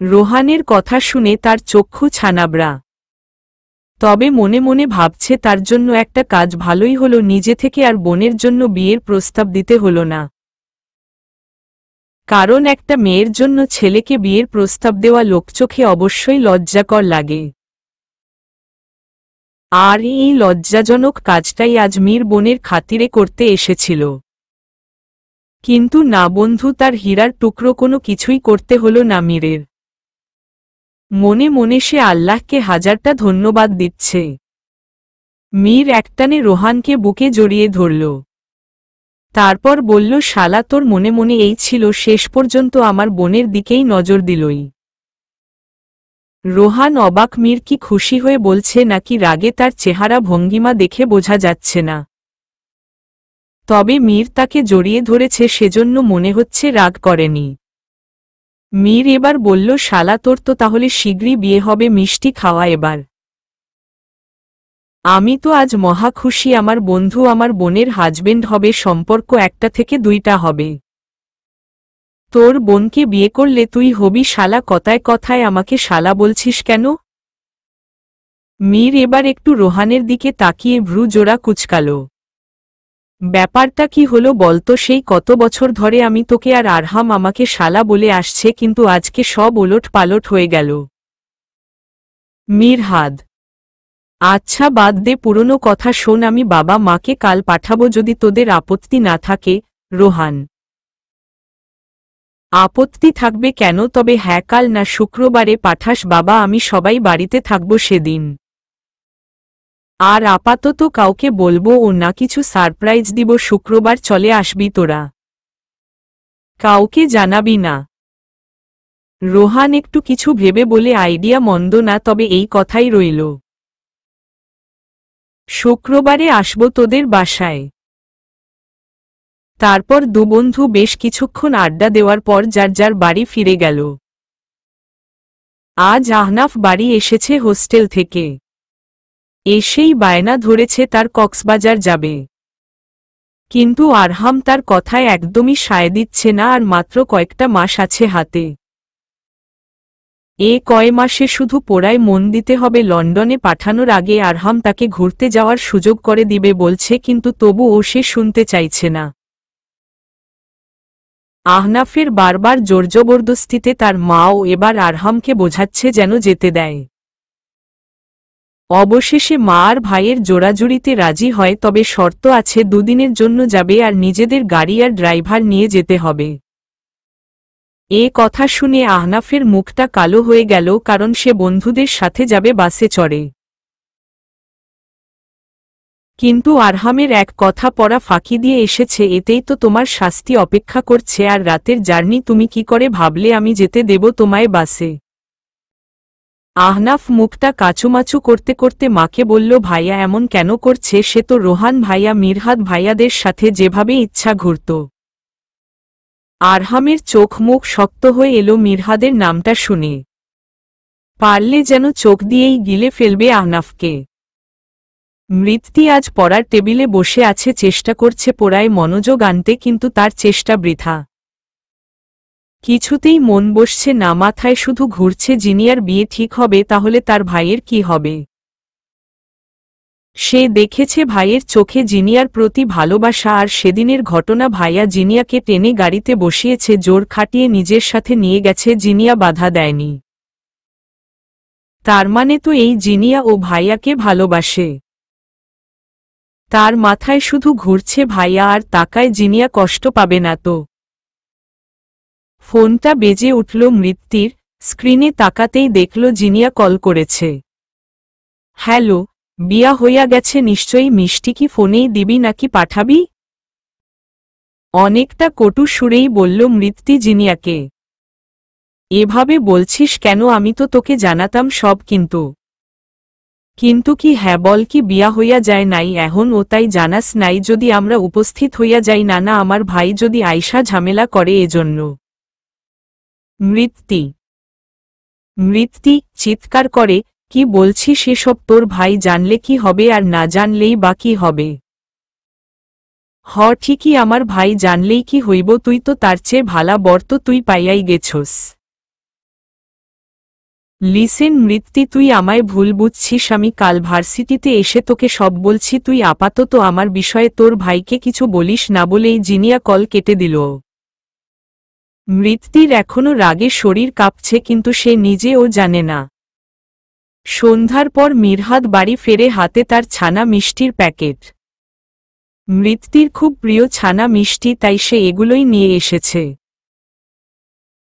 রোহানের কথা শুনে তার চক্ষু ছানাবড়া। তবে মনে মনে ভাবছে তার জন্য একটা কাজ ভালোই হলো, নিজে থেকে আর বোনের জন্য বিয়ের প্রস্তাব দিতে হলো না। কারণ একটা মেয়ের জন্য ছেলেকে বিয়ের প্রস্তাব দেওয়া লোকচোখে অবশ্যই লজ্জাকর লাগে। আর এই লজ্জাজনক কাজটাই আজ মীর বোনের খাতিরে করতে এসেছিল। কিন্তু না বন্ধু, তার হীরার টুকরো কোনো কিছুই করতে হলো না মীরের। মনে মনে সে আল্লাহকে হাজারটা ধন্যবাদ দিচ্ছে। মীর একটানে রোহানকে বুকে জড়িয়ে ধরল। তারপর বলল, শালা তোর মনে মনে এই ছিল, শেষ পর্যন্ত আমার বোনের দিকেই নজর দিলই। রোহান অবাক, মীর কি খুশি হয়ে বলছে নাকি রাগে তার চেহারা ভঙ্গিমা দেখে বোঝা যাচ্ছে না। তবে মীর তাকে জড়িয়ে ধরেছে সেজন্য মনে হচ্ছে রাগ করেনি। মীর এবার বলল, শালা তোর তো তাহলে শীঘ্রই বিয়ে হবে, মিষ্টি খাওয়া এবার। আমি তো আজ মহা খুশি, আমার বন্ধু আমার বোনের হাজবেন্ড হবে, সম্পর্ক একটা থেকে দুইটা হবে। তোর বোনকে বিয়ে করলে তুই হবি শালা, কথায় কথায় আমাকে শালা বলছিস কেন? মীর এবার একটু রোহানের দিকে তাকিয়ে ভ্রু জোড়া কুচকাল। ব্যাপারটা কি হলো বলতো, সেই কত বছর ধরে আমি তোকে আর আরহাম আমাকে শালা বলে আসছে, কিন্তু আজকে সব ওলট পালট হয়ে গেল। মীর হাদ, আচ্ছা বাদ দে পুরনো কথা, শোন আমি বাবা মাকে কাল পাঠাবো যদি তোদের আপত্তি না থাকে। রোহান, আপত্তি থাকবে কেন? তবে হ্যাঁ, কাল না শুক্রবারে পাঠাস বাবা, আমি সবাই বাড়িতে থাকবো সেদিন। আর আপাতত কাউকে বলবো ও না, কিছু সারপ্রাইজ দিব, শুক্রবার চলে আসবি তোরা। কাউকে জানাবি না। রোহান একটু কিছু ভেবে বলে, আইডিয়া মন্দ না, তবে এই কথাই রইল। শুক্রবারে আসব তোদের বাসায়। তারপর দুবন্ধু বেশ কিছুক্ষণ আড্ডা দেওয়ার পর যার যার বাড়ি ফিরে গেল। আজ আহনাফ বাড়ি এসেছে হোস্টেল থেকে। এসেই বায়না ধরেছে তার কক্সবাজার যাবে। কিন্তু আরহাম তার কথায় একদমই সায় দিচ্ছে না, আর মাত্র কয়েকটা মাস আছে হাতে। এ কয় মাসে শুধু পড়ায় মন দিতে হবে। লন্ডনে পাঠানোর আগে আরহাম তাকে ঘুরতে যাওয়ার সুযোগ করে দিবে বলছে, কিন্তু তবু ও সে শুনতে চাইছে না। আহনাফের বারবার জোরজবরদস্তিতে তার মাও এবার আরহামকে বোঝাচ্ছে যেন যেতে দেয়। অবশেষে মা আর ভাইয়ের জোড়াজুড়িতে রাজি হয়, তবে শর্ত আছে, দুদিনের জন্য যাবে আর নিজেদের গাড়ি আর ড্রাইভার নিয়ে যেতে হবে। এ কথা শুনে আহনাফের মুখটা কালো হয়ে গেল, কারণ সে বন্ধুদের সাথে যাবে বাসে চড়ে। কিন্তু আরহামের এক কথা পড়া ফাঁকি দিয়ে এসেছে, এতেই তো তোমার শাস্তি অপেক্ষা করছে, আর রাতের জার্নি তুমি কি করে ভাবলে আমি যেতে দেব তোমায় বাসে? আহনাফ মুখটা কাচুমাচু করতে করতে মাকে বলল, ভাইয়া এমন কেন করছে? সে তো রোহান ভাইয়া মিরহাদ ভাইয়াদের সাথে যেভাবে ইচ্ছা ঘুরত। আরহামের চোখ মুখ শক্ত হয়ে এলো মিরহাদের নামটা শুনে। পারলে যেন চোখ দিয়েই গিলে ফেলবে আহনাফকে। মৃত্যি আজ পড়ার টেবিলে বসে আছে, চেষ্টা করছে পড়ায় মনোযোগ আনতে, কিন্তু তার চেষ্টা বৃথা। কিছুতেই মন বসছে না, মাথায় শুধু ঘুরছে জিনিয়ার বিয়ে ঠিক হবে, তাহলে তার ভাইয়ের কি হবে? সে দেখেছে ভাইয়ের চোখে জিনিয়ার প্রতি ভালোবাসা, আর সেদিনের ঘটনা, ভাইয়া জিনিয়াকে টেনে গাড়িতে বসিয়েছে, জোর খাটিয়ে নিজের সাথে নিয়ে গেছে, জিনিয়া বাধা দেয়নি। তার মানে তো এই জিনিয়া ও ভাইয়াকে ভালোবাসে। তার মাথায় শুধু ঘুরছে ভাইয়া, আর তাকায় জিনিয়া কষ্ট পাবে না তো? ফোনটা বেজে উঠল মৃত্যির, স্ক্রিনে তাকাতেই দেখল জিনিয়া কল করেছে। হ্যালো, বিয়া হইয়া গেছে নিশ্চয়ই, মিষ্টি কি ফোনেই দিবি নাকি পাঠাবি? অনেকটা কটু সুরেই বলল মৃত্যি জিনিয়াকে। এভাবে বলছিস কেন? আমি তো তোকে জানাতাম সব। কিন্তু কি? হ্যাঁ বল, কি বিয়া হইয়া যায় নাই এখন? ও তাই জানাস নাই? যদি আমরা উপস্থিত হইয়া যাই? না না, আমার ভাই যদি আইসা ঝামেলা করে এজন্য। মৃত্যি চিৎকার করে, কি বলছিস এসব? তোর ভাই জানলে কি হবে, আর না জানলেই বা কি হবে? ঠিকই, আমার ভাই জানলেই কি হইব? তুই তো তার চেয়ে ভালা বর তো তুই পাইয়াই গেছস। লিসেন মৃত্যি, তুই আমায় ভুল বুঝছিস, আমি কাল ভার্সিটিতে এসে তোকে সব বলছি, তুই আপাতত আমার বিষয়ে তোর ভাইকে কিছু বলিস না। বলেই জিনিয়া কল কেটে দিল। মৃত্যির এখনো রাগে শরীর কাঁপছে, কিন্তু সে নিজেও জানে না। সন্ধ্যার পর মিরহাদ বাড়ি ফেরে, হাতে তার ছানা মিষ্টির প্যাকেট। মৃত্যুর খুব প্রিয় ছানা মিষ্টি, তাই সে এগুলোই নিয়ে এসেছে।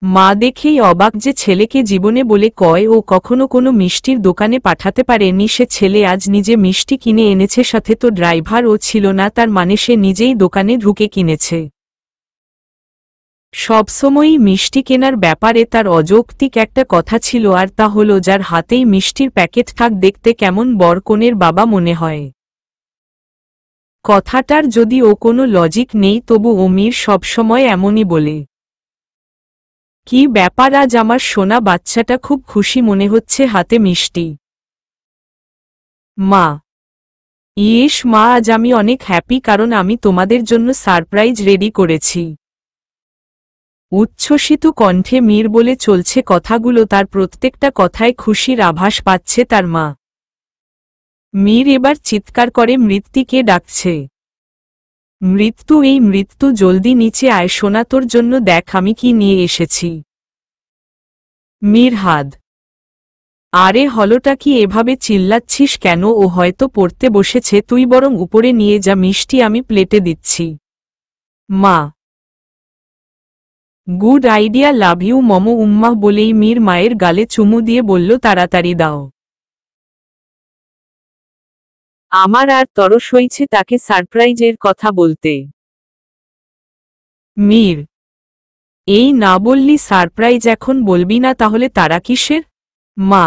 মা দেখেই অবাক যে ছেলেকে জীবনে বলে কয় ও কখনো কোনো মিষ্টির দোকানে পাঠাতে পারেনি সে ছেলে আজ নিজে মিষ্টি কিনে এনেছে, সাথে তো ড্রাইভারও ছিল না, তার মানে সে নিজেই দোকানে ঢুকে কিনেছে। সবসময়ই মিষ্টি কেনার ব্যাপারে তার অযৌক্তিক একটা কথা ছিল, আর তা হলো যার হাতেই মিষ্টির প্যাকেট থাক দেখতে কেমন বরকনের বাবা মনে হয়। কথাটার যদিও কোনো লজিক নেই, তবু অমির সবসময় এমনই বলে। কি ব্যাপার, আজ আমার সোনা বাচ্চাটা খুব খুশি মনে হচ্ছে, হাতে মিষ্টি। মা, ইয়েস মা, আজ আমি অনেক হ্যাপি কারণ আমি তোমাদের জন্য সারপ্রাইজ রেডি করেছি। উচ্ছ্বসিত কণ্ঠে মীর বলে চলছে কথাগুলো, তার প্রত্যেকটা কথায় খুশির আভাস পাচ্ছে তার মা। মীর এবার চিৎকার করে মৃত্যুকে ডাকছে। মৃত্যু, এই মৃত্যু, জলদি নিচে আয় সোনা, তোর জন্য দেখ আমি কি নিয়ে এসেছি। মীর হাদ, আরে হলোটা কি, এভাবে চিল্লাচ্ছিস কেন? ও হয়তো পড়তে বসেছে, তুই বরং উপরে নিয়ে যা, মিষ্টি আমি প্লেটে দিচ্ছি। মা, good idea, love you mom উম্মাহ বলেই মীর মায়ের গালে চুমু দিয়ে বলল তাড়াতাড়ি দাও। আমার আর তরস হয়েছে তাকে সারপ্রাইজের কথা বলতে। মীর, এই না বললি সারপ্রাইজ এখন বলবি না, তাহলে তারা কিসের? মা,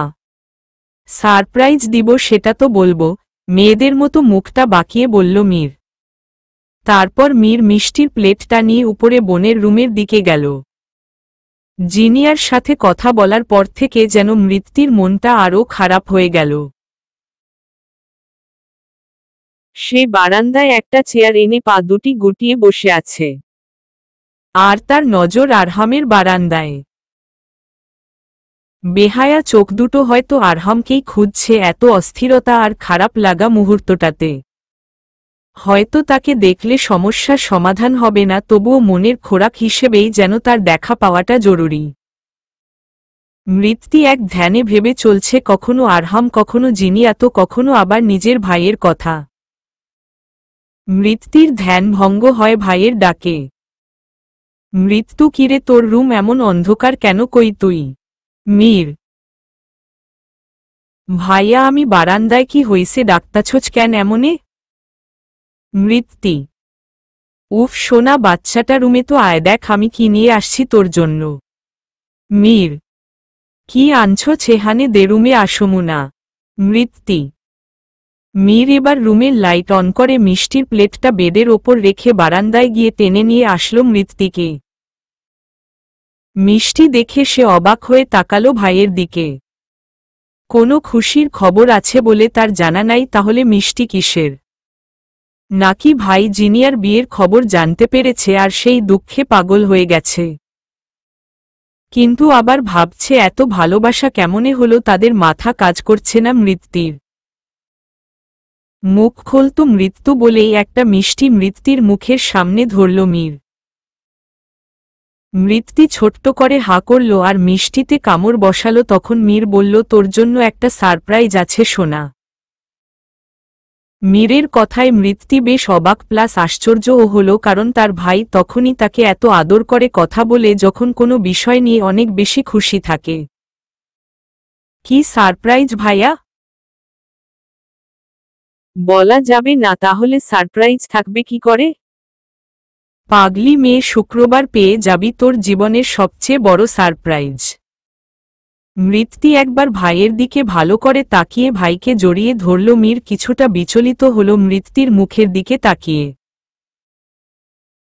সারপ্রাইজ দিব সেটা তো বলবো, মেয়েদের মতো মুখটা বাঁকিয়ে বলল মীর। তারপর মীর মিষ্টির প্লেটটা নিয়ে উপরে বোনের রুমের দিকে গেল। জিনিয়ার সাথে কথা বলার পর থেকে যেন মৃত্যুর মনটা আরও খারাপ হয়ে গেল। সে বারান্দায় একটা চেয়ার এনে পা দুটি গুটিয়ে বসে আছে, আর তার নজর আরহামের বারান্দায়। বেহায়া চোখ দুটো হয়তো আরহামকেই খুঁজছে, এত অস্থিরতা আর খারাপ লাগা মুহূর্তটাতে। হয়তো তাকে দেখলে সমস্যার সমাধান হবে না, তবুও মনের খোরাক হিসেবেই যেন তার দেখা পাওয়াটা জরুরি। মৃত্যু এক ধ্যানে ভেবে চলছে, কখনো আরহাম, কখনো জিনিয়া, তো কখনো আবার নিজের ভাইয়ের কথা। মৃত্যুর ধ্যান ভঙ্গ হয় ভাইয়ের ডাকে। মৃত্যু, কিরে তোর রুম এমন অন্ধকার কেন, কই তুই? মীর, ভাইয়া আমি বারান্দায়, কি হইছে ডাকতাছোছ কেন এমনে? মৃত্যু, উফ সোনা বাচ্চাটা, রুমে তো আয়, দেখ আমি কি নিয়ে আসছি তোর জন্য। মীর, কি আনছো ছেহানে, দে রুমে আসমু না। মৃত্যু, মীর এবার রুমের লাইট অন করে মিষ্টির প্লেটটা বেডের ওপর রেখে বারান্দায় গিয়ে টেনে নিয়ে আসলো মৃত্যুকে। মিষ্টি দেখে সে অবাক হয়ে তাকালো ভাইয়ের দিকে। কোনো খুশির খবর আছে বলে তার জানা নাই, তাহলে মিষ্টি কিসের? নাকি ভাই জিনিয়ার বিয়ের খবর জানতে পেরেছে আর সেই দুঃখে পাগল হয়ে গেছে? কিন্তু আবার ভাবছে এত ভালোবাসা কেমনে হলো তাদের, মাথা কাজ করছে না মৃত্যুর। মুখ খোলতো মৃত্যু বলেই একটা মিষ্টি মৃত্যুর মুখের সামনে ধরল মীর। মৃত্যু ছোট্ট করে হা করল আর মিষ্টিতে কামড় বসালো। তখন মীর বলল, তোর জন্য একটা সারপ্রাইজ আছে সোনা। মীরের কথায় মৃত্যু বেশ অবাক প্লাস আশ্চর্যও হল, কারণ তার ভাই তখনই তাকে এত আদর করে কথা বলে যখন কোনো বিষয় নিয়ে অনেক বেশি খুশি থাকে। কি সারপ্রাইজ ভাইয়া? বলা যাবে না, তাহলে সারপ্রাইজ থাকবে কি করে? পাগলি মেয়ে, শুক্রবার পেয়ে যাবি তোর জীবনের সবচেয়ে বড় সারপ্রাইজ। মৃত্যু একবার ভাইয়ের দিকে ভালো করে তাকিয়ে ভাইকে জড়িয়ে ধরল। মীর কিছুটা বিচলিত হল মৃত্যুর মুখের দিকে তাকিয়ে।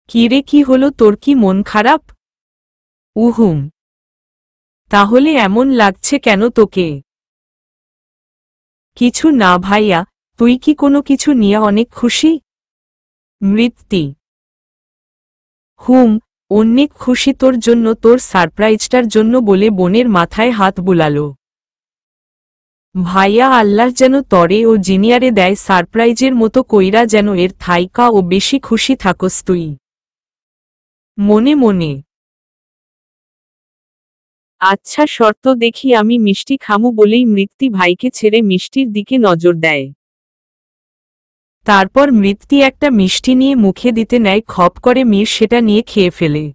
কিরে, কি হলো তোর, কি মন খারাপ? উহুম, তাহলে এমন লাগছে কেন তোকে? কিছু না ভাইয়া, তুই কি কোনো কিছু নিয়ে অনেক খুশি? মৃত্যু, হুম, অনেক খুশি তোর জন্য, তোর সারপ্রাইজটার জন্য বলে বোনের মাথায় হাত বুলালো। ভাইয়া, আল্লাহ যেন তরে ও জিনিয়ারে দেয় সারপ্রাইজের মতো কইরা, যেন এর থাইকা ও বেশি খুশি থাকস তুই। মনে মনে, আচ্ছা শর্ত দেখি, আমি মিষ্টি খামু বলেই মৃত্যু ভাইকে ছেড়ে মিষ্টির দিকে নজর দেয়। তারপর মৃত্যু একটা মিষ্টি নিয়ে মুখে দিতে নেয়, খপ করে মীর সেটা নিয়ে খেয়ে ফেলে।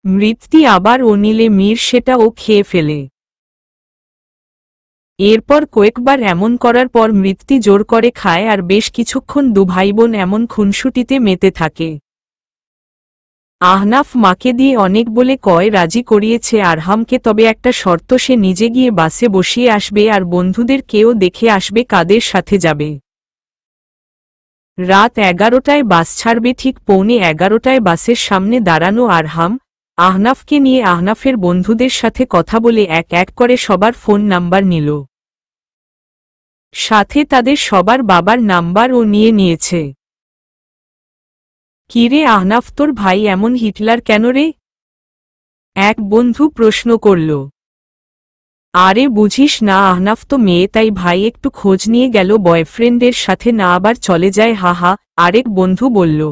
মৃত্যু আবার ও নিলে মীর সেটাও খেয়ে ফেলে। এরপর কয়েকবার এমন করার পর মৃত্যু জোর করে খায় আর বেশ কিছুক্ষণ দু ভাইবোন এমন খুনসুটিতে মেতে থাকে। আহনাফ মাকে দিয়ে অনেক বলে কয় রাজি করিয়েছে আরহামকে, তবে একটা শর্ত, সে নিজে গিয়ে বাসে বসিয়ে আসবে আর বন্ধুদের কেউ দেখে আসবে কাদের সাথে যাবে। রাত 11টায় বাস ছাড়বে। ঠিক পৌনে 11টায় বাসের সামনে দাঁড়ানো আরহাম আহনাফকে নিয়ে আহনাফের বন্ধুদের সাথে কথা বলে এক এক করে সবার ফোন নাম্বার নিল। সাথে তাদের সবার বাবার নাম্বারও নিয়ে নিয়েছে। কিরে আহনাফ, তোর ভাই এমন হিটলার কেন রে? এক বন্ধু প্রশ্ন করল। আরে বুঝিস না, আহনাফ তো মেয়ে, তাই ভাই একটু খোঁজ নিয়ে গেল বয়ফ্রেন্ডের সাথে, না আবার চলে যায়। হা হা, আরেক বন্ধু বলল।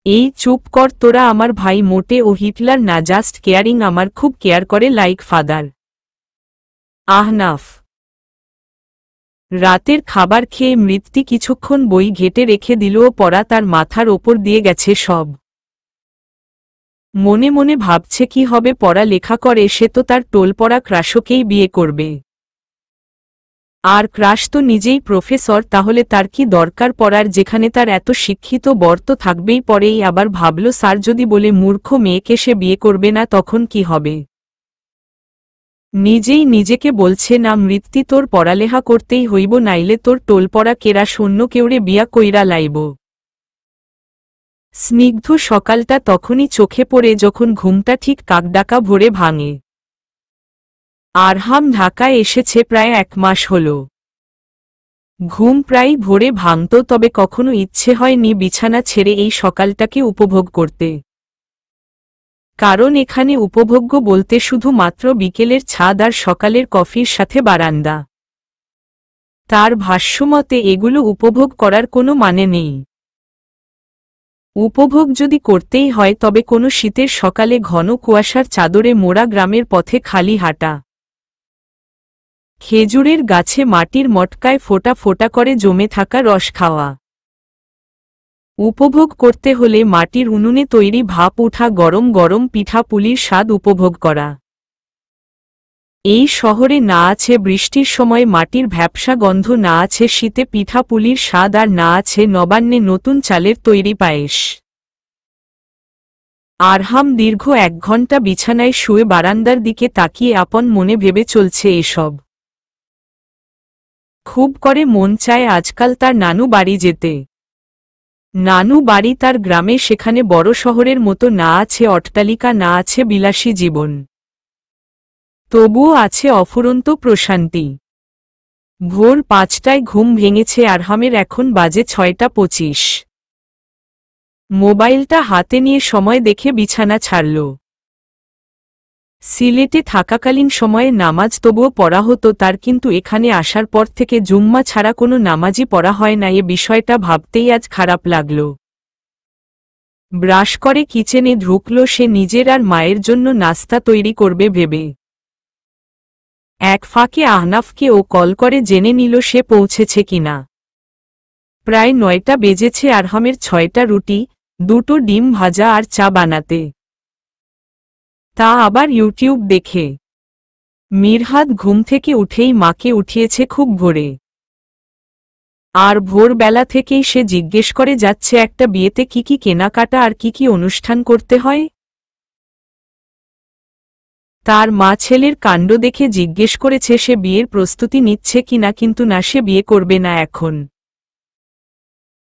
এই চুপ কর তোরা, আমার ভাই মোটে ও হিটলার না, জাস্ট কেয়ারিং, আমার খুব কেয়ার করে, লাইক ফাদার। আহনাফ রাতের খাবার খেয়ে মৃত্যু কিছুক্ষণ বই ঘেটে রেখে দিল, ও পড়া তার মাথার ওপর দিয়ে গেছে সব। মনে মনে ভাবছে কি হবে পড়া লেখা করে, সে তো তার টোলপড়া ক্রাশকেই বিয়ে করবে। আর ক্রাশ তো নিজেই প্রফেসর, তাহলে তার কি দরকার পড়ার, যেখানে তার এত শিক্ষিত বর তো থাকবেই। পরেই আবার ভাবল, স্যার যদি বলে মূর্খ মেয়েকে সে বিয়ে করবে না তখন কি হবে। নিজেই নিজেকে বলছে, না মৃত্যু, তোর পড়ালেখা করতেই হইব, নাইলে তোর টোলপড়া কেরাস অন্য কেউরে বিয়া কইরা লাইব। স্নিগ্ধ সকালটা তখনই চোখে পড়ে যখন ঘুমটা ঠিক কাকডাকা ভোরে ভাঙে। আরহাম ঢাকায় এসেছে প্রায় 1 মাস হল। ঘুম প্রায় ভোরে ভাঙত, তবে কখনো ইচ্ছে হয়নি বিছানা ছেড়ে এই সকালটাকে উপভোগ করতে। কারণ এখানে উপভোগ্য বলতে শুধু মাত্র বিকেলের ছাদ আর সকালের কফির সাথে বারান্দা। তার ভাষ্যমতে এগুলো উপভোগ করার কোনো মানে নেই। উপভোগ যদি করতেই হয় তবে কোনো শীতের সকালে ঘন কুয়াশার চাদরে মোড়া গ্রামের পথে খালি হাঁটা, খেজুরের গাছে মাটির মটকায় ফোঁটা ফোঁটা করে জমে থাকা রস খাওয়া। উপভোগ করতে হলে মাটির উনুনে তৈরি ভাপ ওঠা গরম গরম পিঠাপুলির স্বাদ উপভোগ করা। এই শহরে না আছে বৃষ্টির সময় মাটির ভ্যাপসা গন্ধ, না আছে শীতে পিঠাপুলির স্বাদ, আর না আছে নবান্নে নতুন চালের তৈরি পায়েস। আরহাম দীর্ঘ 1 ঘণ্টা বিছানায় শুয়ে বারান্দার দিকে তাকিয়ে আপন মনে ভেবে চলছে এসব। খুব করে মন চায় আজকাল তার নানু বাড়ি যেতে। নানু বাড়ি তার গ্রামে, সেখানে বড় শহরের মতো না আছে অট্টালিকা, না আছে বিলাসী জীবন, তবুও আছে অফুরন্ত প্রশান্তি। ভোর 5টায় ঘুম ভেঙেছে আরহামের, এখন বাজে 6টা 25। মোবাইলটা হাতে নিয়ে সময় দেখে বিছানা ছাড়ল। সিলেটে থাকাকালীন সময়ে নামাজ তবুও পড়া হতো তার, কিন্তু এখানে আসার পর থেকে জুম্মা ছাড়া কোনো নামাজই পড়া হয় না। এ বিষয়টা ভাবতেই আজ খারাপ লাগল। ব্রাশ করে কিচেনে ঢুকল সে, নিজের আর মায়ের জন্য নাস্তা তৈরি করবে ভেবে। এক ফাঁকে আহনাফকে ও কল করে জেনে নিল সে পৌঁছেছে কিনা। প্রায় 9টা বেজেছে। আরহামের 6টা রুটি, 2টো ডিম ভাজা আর চা বানাতে, তা আবার ইউটিউব দেখে। মিরহাদ ঘুম থেকে উঠেই মাকে উঠিয়েছে খুব ভোরে। আর ভোরবেলা থেকেই সে জিজ্ঞেস করে যাচ্ছে একটা বিয়েতে কি কি কেনাকাটা আর কি কি অনুষ্ঠান করতে হয়। তার মা ছেলের কাণ্ড দেখে জিজ্ঞেস করেছে সে বিয়ের প্রস্তুতি নিচ্ছে কিনা, কিন্তু না, সে বিয়ে করবে না এখন।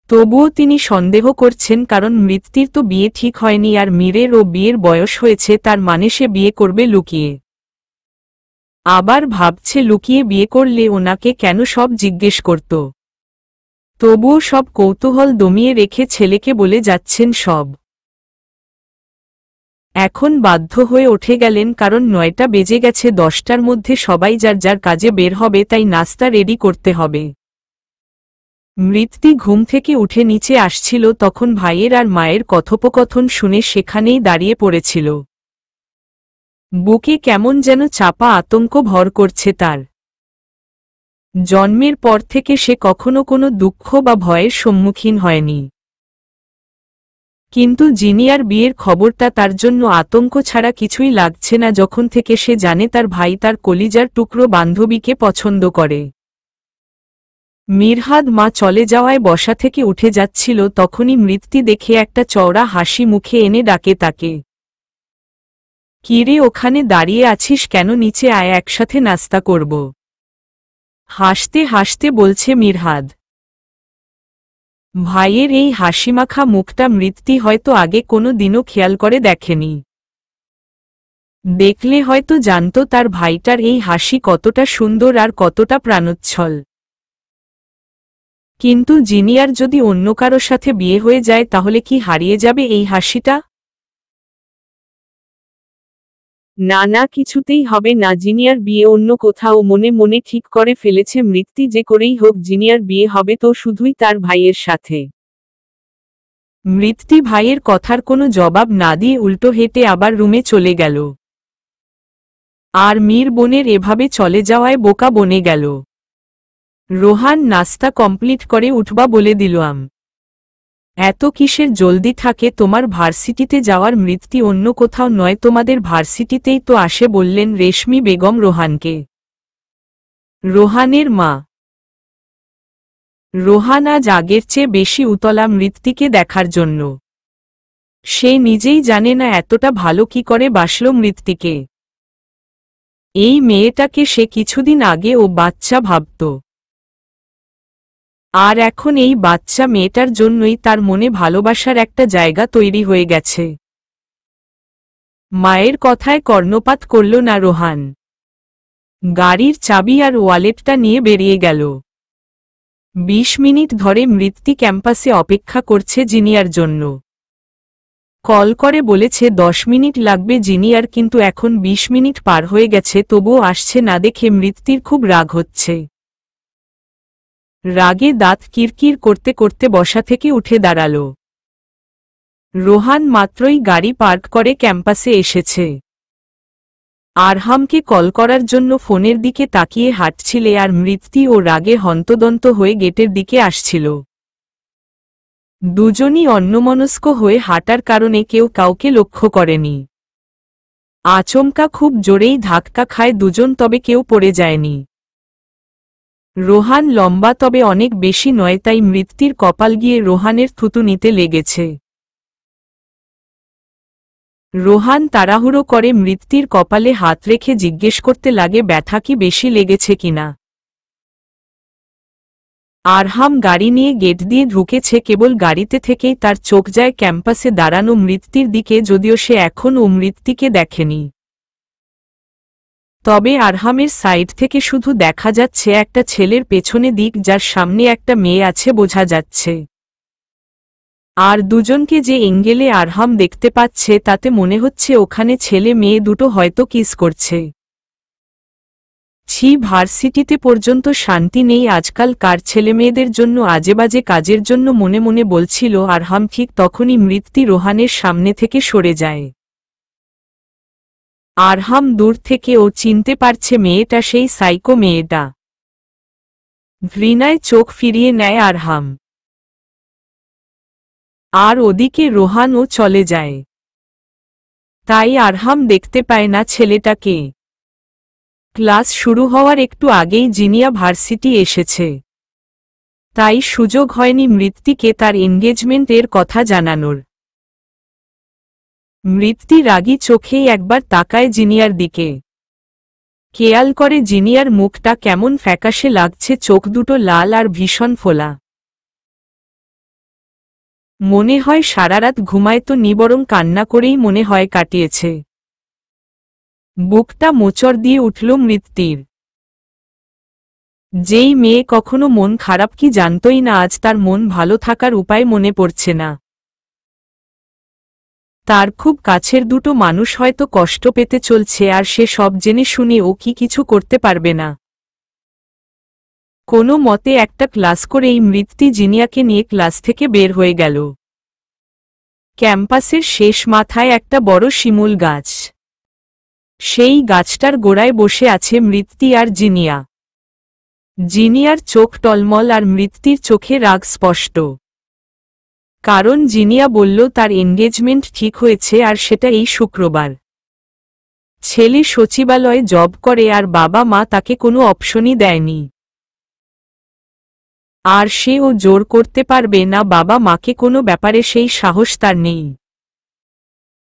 তবুও তিনি সন্দেহ করছেন, কারণ মৃত্যুর তো বিয়ে ঠিক হয়নি আর মীরের ও বিয়ের বয়স হয়েছে, তার মানে সে বিয়ে করবে লুকিয়ে। আবার ভাবছে লুকিয়ে বিয়ে করলে ওনাকে কেন সব জিজ্ঞেস করত। তবুও সব কৌতূহল দমিয়ে রেখে ছেলেকে বলে যাচ্ছেন সব। এখন বাধ্য হয়ে উঠে গেলেন, কারণ 9টা বেজে গেছে। 10টার মধ্যে সবাই যার যার কাজে বের হবে, তাই নাস্তা রেডি করতে হবে। মৃত্যু ঘুম থেকে উঠে নিচে আসছিল, তখন ভাইয়ের আর মায়ের কথোপকথন শুনে সেখানেই দাঁড়িয়ে পড়েছিল। বুকে কেমন যেন চাপা আতঙ্ক ভর করছে তার। জন্মের পর থেকে সে কখনো কোনো দুঃখ বা ভয়ের সম্মুখীন হয়নি। কিন্তু জিনিয়ার বিয়ের খবরটা তার জন্য আতঙ্ক ছাড়া কিছুই লাগছে না যখন থেকে সে জানে তার ভাই তার কলিজার টুকরো বান্ধবীকে পছন্দ করে। মিরহাদ মা চলে যাওয়ায় বসা থেকে উঠে যাচ্ছিল তখনই মৃত্যু দেখে একটা চওড়া হাসি মুখে এনে ডাকে তাকে। কিরে, ওখানে দাঁড়িয়ে আছিস কেন? নিচে আয়, একসাথে নাস্তা করব। হাসতে হাসতে বলছে মিরহাদ। ভাইয়ের এই হাসিমাখা মুখটা মৃত্যু হয়তো আগে কোনো দিনও খেয়াল করে দেখেনি। দেখলে হয়তো জানত তার ভাইটার এই হাসি কতটা সুন্দর আর কতটা প্রাণোচ্ছল। কিন্তু জিনিয়ার যদি অন্য কারো সাথে বিয়ে হয়ে যায় তাহলে কি হারিয়ে যাবে এই হাসিটা? না না, কিছুতেই হবে না। জিনিয়ার বিয়ে অন্য কোথাও মনে মনে ঠিক করে ফেলেছে মৃত্যু, যে করেই হোক জিনিয়ার বিয়ে হবে তো শুধুই তার ভাইয়ের সাথে। মৃত্যু ভাইয়ের কথার কোনো জবাব না দিয়ে উল্টো হেঁটে আবার রুমে চলে গেল। আর মীর বোনের এভাবে চলে যাওয়ায় বোকা বনে গেল। রোহান নাস্তা কমপ্লিট করে উঠবা বলে দিলাম। এত কিসের জলদি থাকে তোমার ভার্সিটিতে যাওয়ার? মৃত্যু অন্য কোথাও নয়, তোমাদের ভার্সিটিতেই তো আসে, বললেন রেশমি বেগম রোহানকে। রোহানের মা। রোহান আজ আগের চেয়ে বেশি উতলা মৃত্যুকে দেখার জন্য। সে নিজেই জানে না এতটা ভালো কি করে বাসল মৃত্যুকে। এই মেয়েটাকে সে কিছুদিন আগে ও বাচ্চা ভাবত, আর এখন এই বাচ্চা মেয়েটার জন্যই তার মনে ভালোবাসার একটা জায়গা তৈরি হয়ে গেছে। মায়ের কথায় কর্ণপাত করল না রোহান। গাড়ির চাবি আর ওয়ালেটটা নিয়ে বেরিয়ে গেল। ২০ মিনিট ধরে মৃত্যু ক্যাম্পাসে অপেক্ষা করছে জিনিয়ার জন্য। কল করে বলেছে ১০ মিনিট লাগবে জিনিয়ার, কিন্তু এখন ২০ মিনিট পার হয়ে গেছে তবুও আসছে না দেখে মৃত্যুর খুব রাগ হচ্ছে। রাগে দাঁত কিরকির করতে করতে বসা থেকে উঠে দাঁড়াল। রোহান মাত্রই গাড়ি পার্ক করে ক্যাম্পাসে এসেছে। আরহামকে কল করার জন্য ফোনের দিকে তাকিয়ে হাঁটছিলে আর মৃত্যু ও রাগে হন্তদন্ত হয়ে গেটের দিকে আসছিল। দুজনই অন্যমনস্ক হয়ে হাঁটার কারণে কেউ কাউকে লক্ষ্য করেনি। আচমকা খুব জোরেই ধাক্কা খায় দুজন, তবে কেউ পড়ে যায়নি। রোহান লম্বা তবে অনেক বেশি নয়, তাই মৃত্যুর কপাল গিয়ে রোহানের থুতু নিতে লেগেছে। রোহান তাড়াহুড়ো করে মৃত্যুর কপালে হাত রেখে জিজ্ঞেস করতে লাগে ব্যথা কি বেশি লেগেছে কিনা। আরহাম গাড়ি নিয়ে গেট দিয়ে ঢুকেছে, কেবল গাড়িতে থেকেই তার চোখ যায় ক্যাম্পাসে দাঁড়ানো মৃত্যুর দিকে, যদিও সে এখনও মৃত্যুকে দেখেনি। তবে আরহামের সাইড থেকে শুধু দেখা যাচ্ছে একটা ছেলের পেছনে দিক, যার সামনে একটা মেয়ে আছে বোঝা যাচ্ছে। আর দুজনকে যে এঙ্গেলে আরহাম দেখতে পাচ্ছে তাতে মনে হচ্ছে ওখানে ছেলে মেয়ে দুটো হয়তো কিস করছে। ছি, ভার্সিটিতে পর্যন্ত শান্তি নেই আজকাল, কার ছেলেমেয়েদের জন্য আজেবাজে কাজের জন্য মনে মনে বলছিল আরহাম। ঠিক তখনই মৃত্যু রোহানের সামনে থেকে সরে যায়। আরহাম দূর থেকে ও চিনতে পারছে মেয়েটা সেই সাইকো মেয়েটা। ঘৃণায় চোখ ফিরিয়ে নেয় আরহাম। আর ওদিকে রোহানও চলে যায়। তাই আরহাম দেখতে পায় না ছেলেটাকে। ক্লাস শুরু হওয়ার একটু আগেই জিনিয়া ভার্সিটি এসেছে, তাই সুযোগ হয়নি মৃত্যুকে তার এনগেজমেন্ট এর কথা জানানোর। মৃত্যু রাগী চোখেই একবার তাকায় জিনিয়ার দিকে। খেয়াল করে জিনিয়ার মুখটা কেমন ফ্যাকাশে লাগছে, চোখ দুটো লাল আর ভীষণ ফোলা। মনে হয় সারারাত ঘুমায় তো নি, বরং কান্না করেই মনে হয় কাটিয়েছে। বুকটা মোচড় দিয়ে উঠল মৃত্যুর। যেই মেয়ে কখনো মন খারাপ কি জানতই না, আজ তার মন ভালো থাকার উপায় মনে পড়ছে না। তার খুব কাছের দুটো মানুষ হয়তো কষ্ট পেতে চলছে, আর সে সব জেনে শুনে ও কি কিছু করতে পারবে না। কোনো মতে একটা ক্লাস করেই মৃত্যু জিনিয়াকে নিয়ে ক্লাস থেকে বের হয়ে গেল। ক্যাম্পাসের শেষ মাথায় একটা বড় শিমুল গাছ। সেই গাছটার গোড়ায় বসে আছে মৃত্যু আর জিনিয়া। জিনিয়ার চোখ টলমল আর মৃত্যুর চোখে রাগ স্পষ্ট। কারণ জিনিয়া বলল তার এনগেজমেন্ট ঠিক হয়েছে আর সেটা এই শুক্রবার। ছেলে সচিবালয়ে জব করে আর বাবা মা তাকে কোনো অপশনই দেয়নি। আর সেও জোর করতে পারবে না বাবা মাকে কোনো ব্যাপারে, সেই সাহস তার নেই।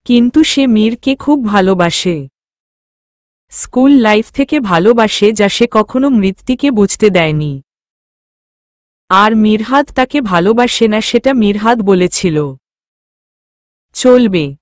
কিন্তু সে মীরকে খুব ভালোবাসে। স্কুল লাইফ থেকে ভালোবাসে, যা সে কখনো মৃত্যুকে বুঝতে দেয়নি। আর মিরহাদ তাকে ভালোবাসে না, সেটা মিরহাদ বলেছিল। চলবে।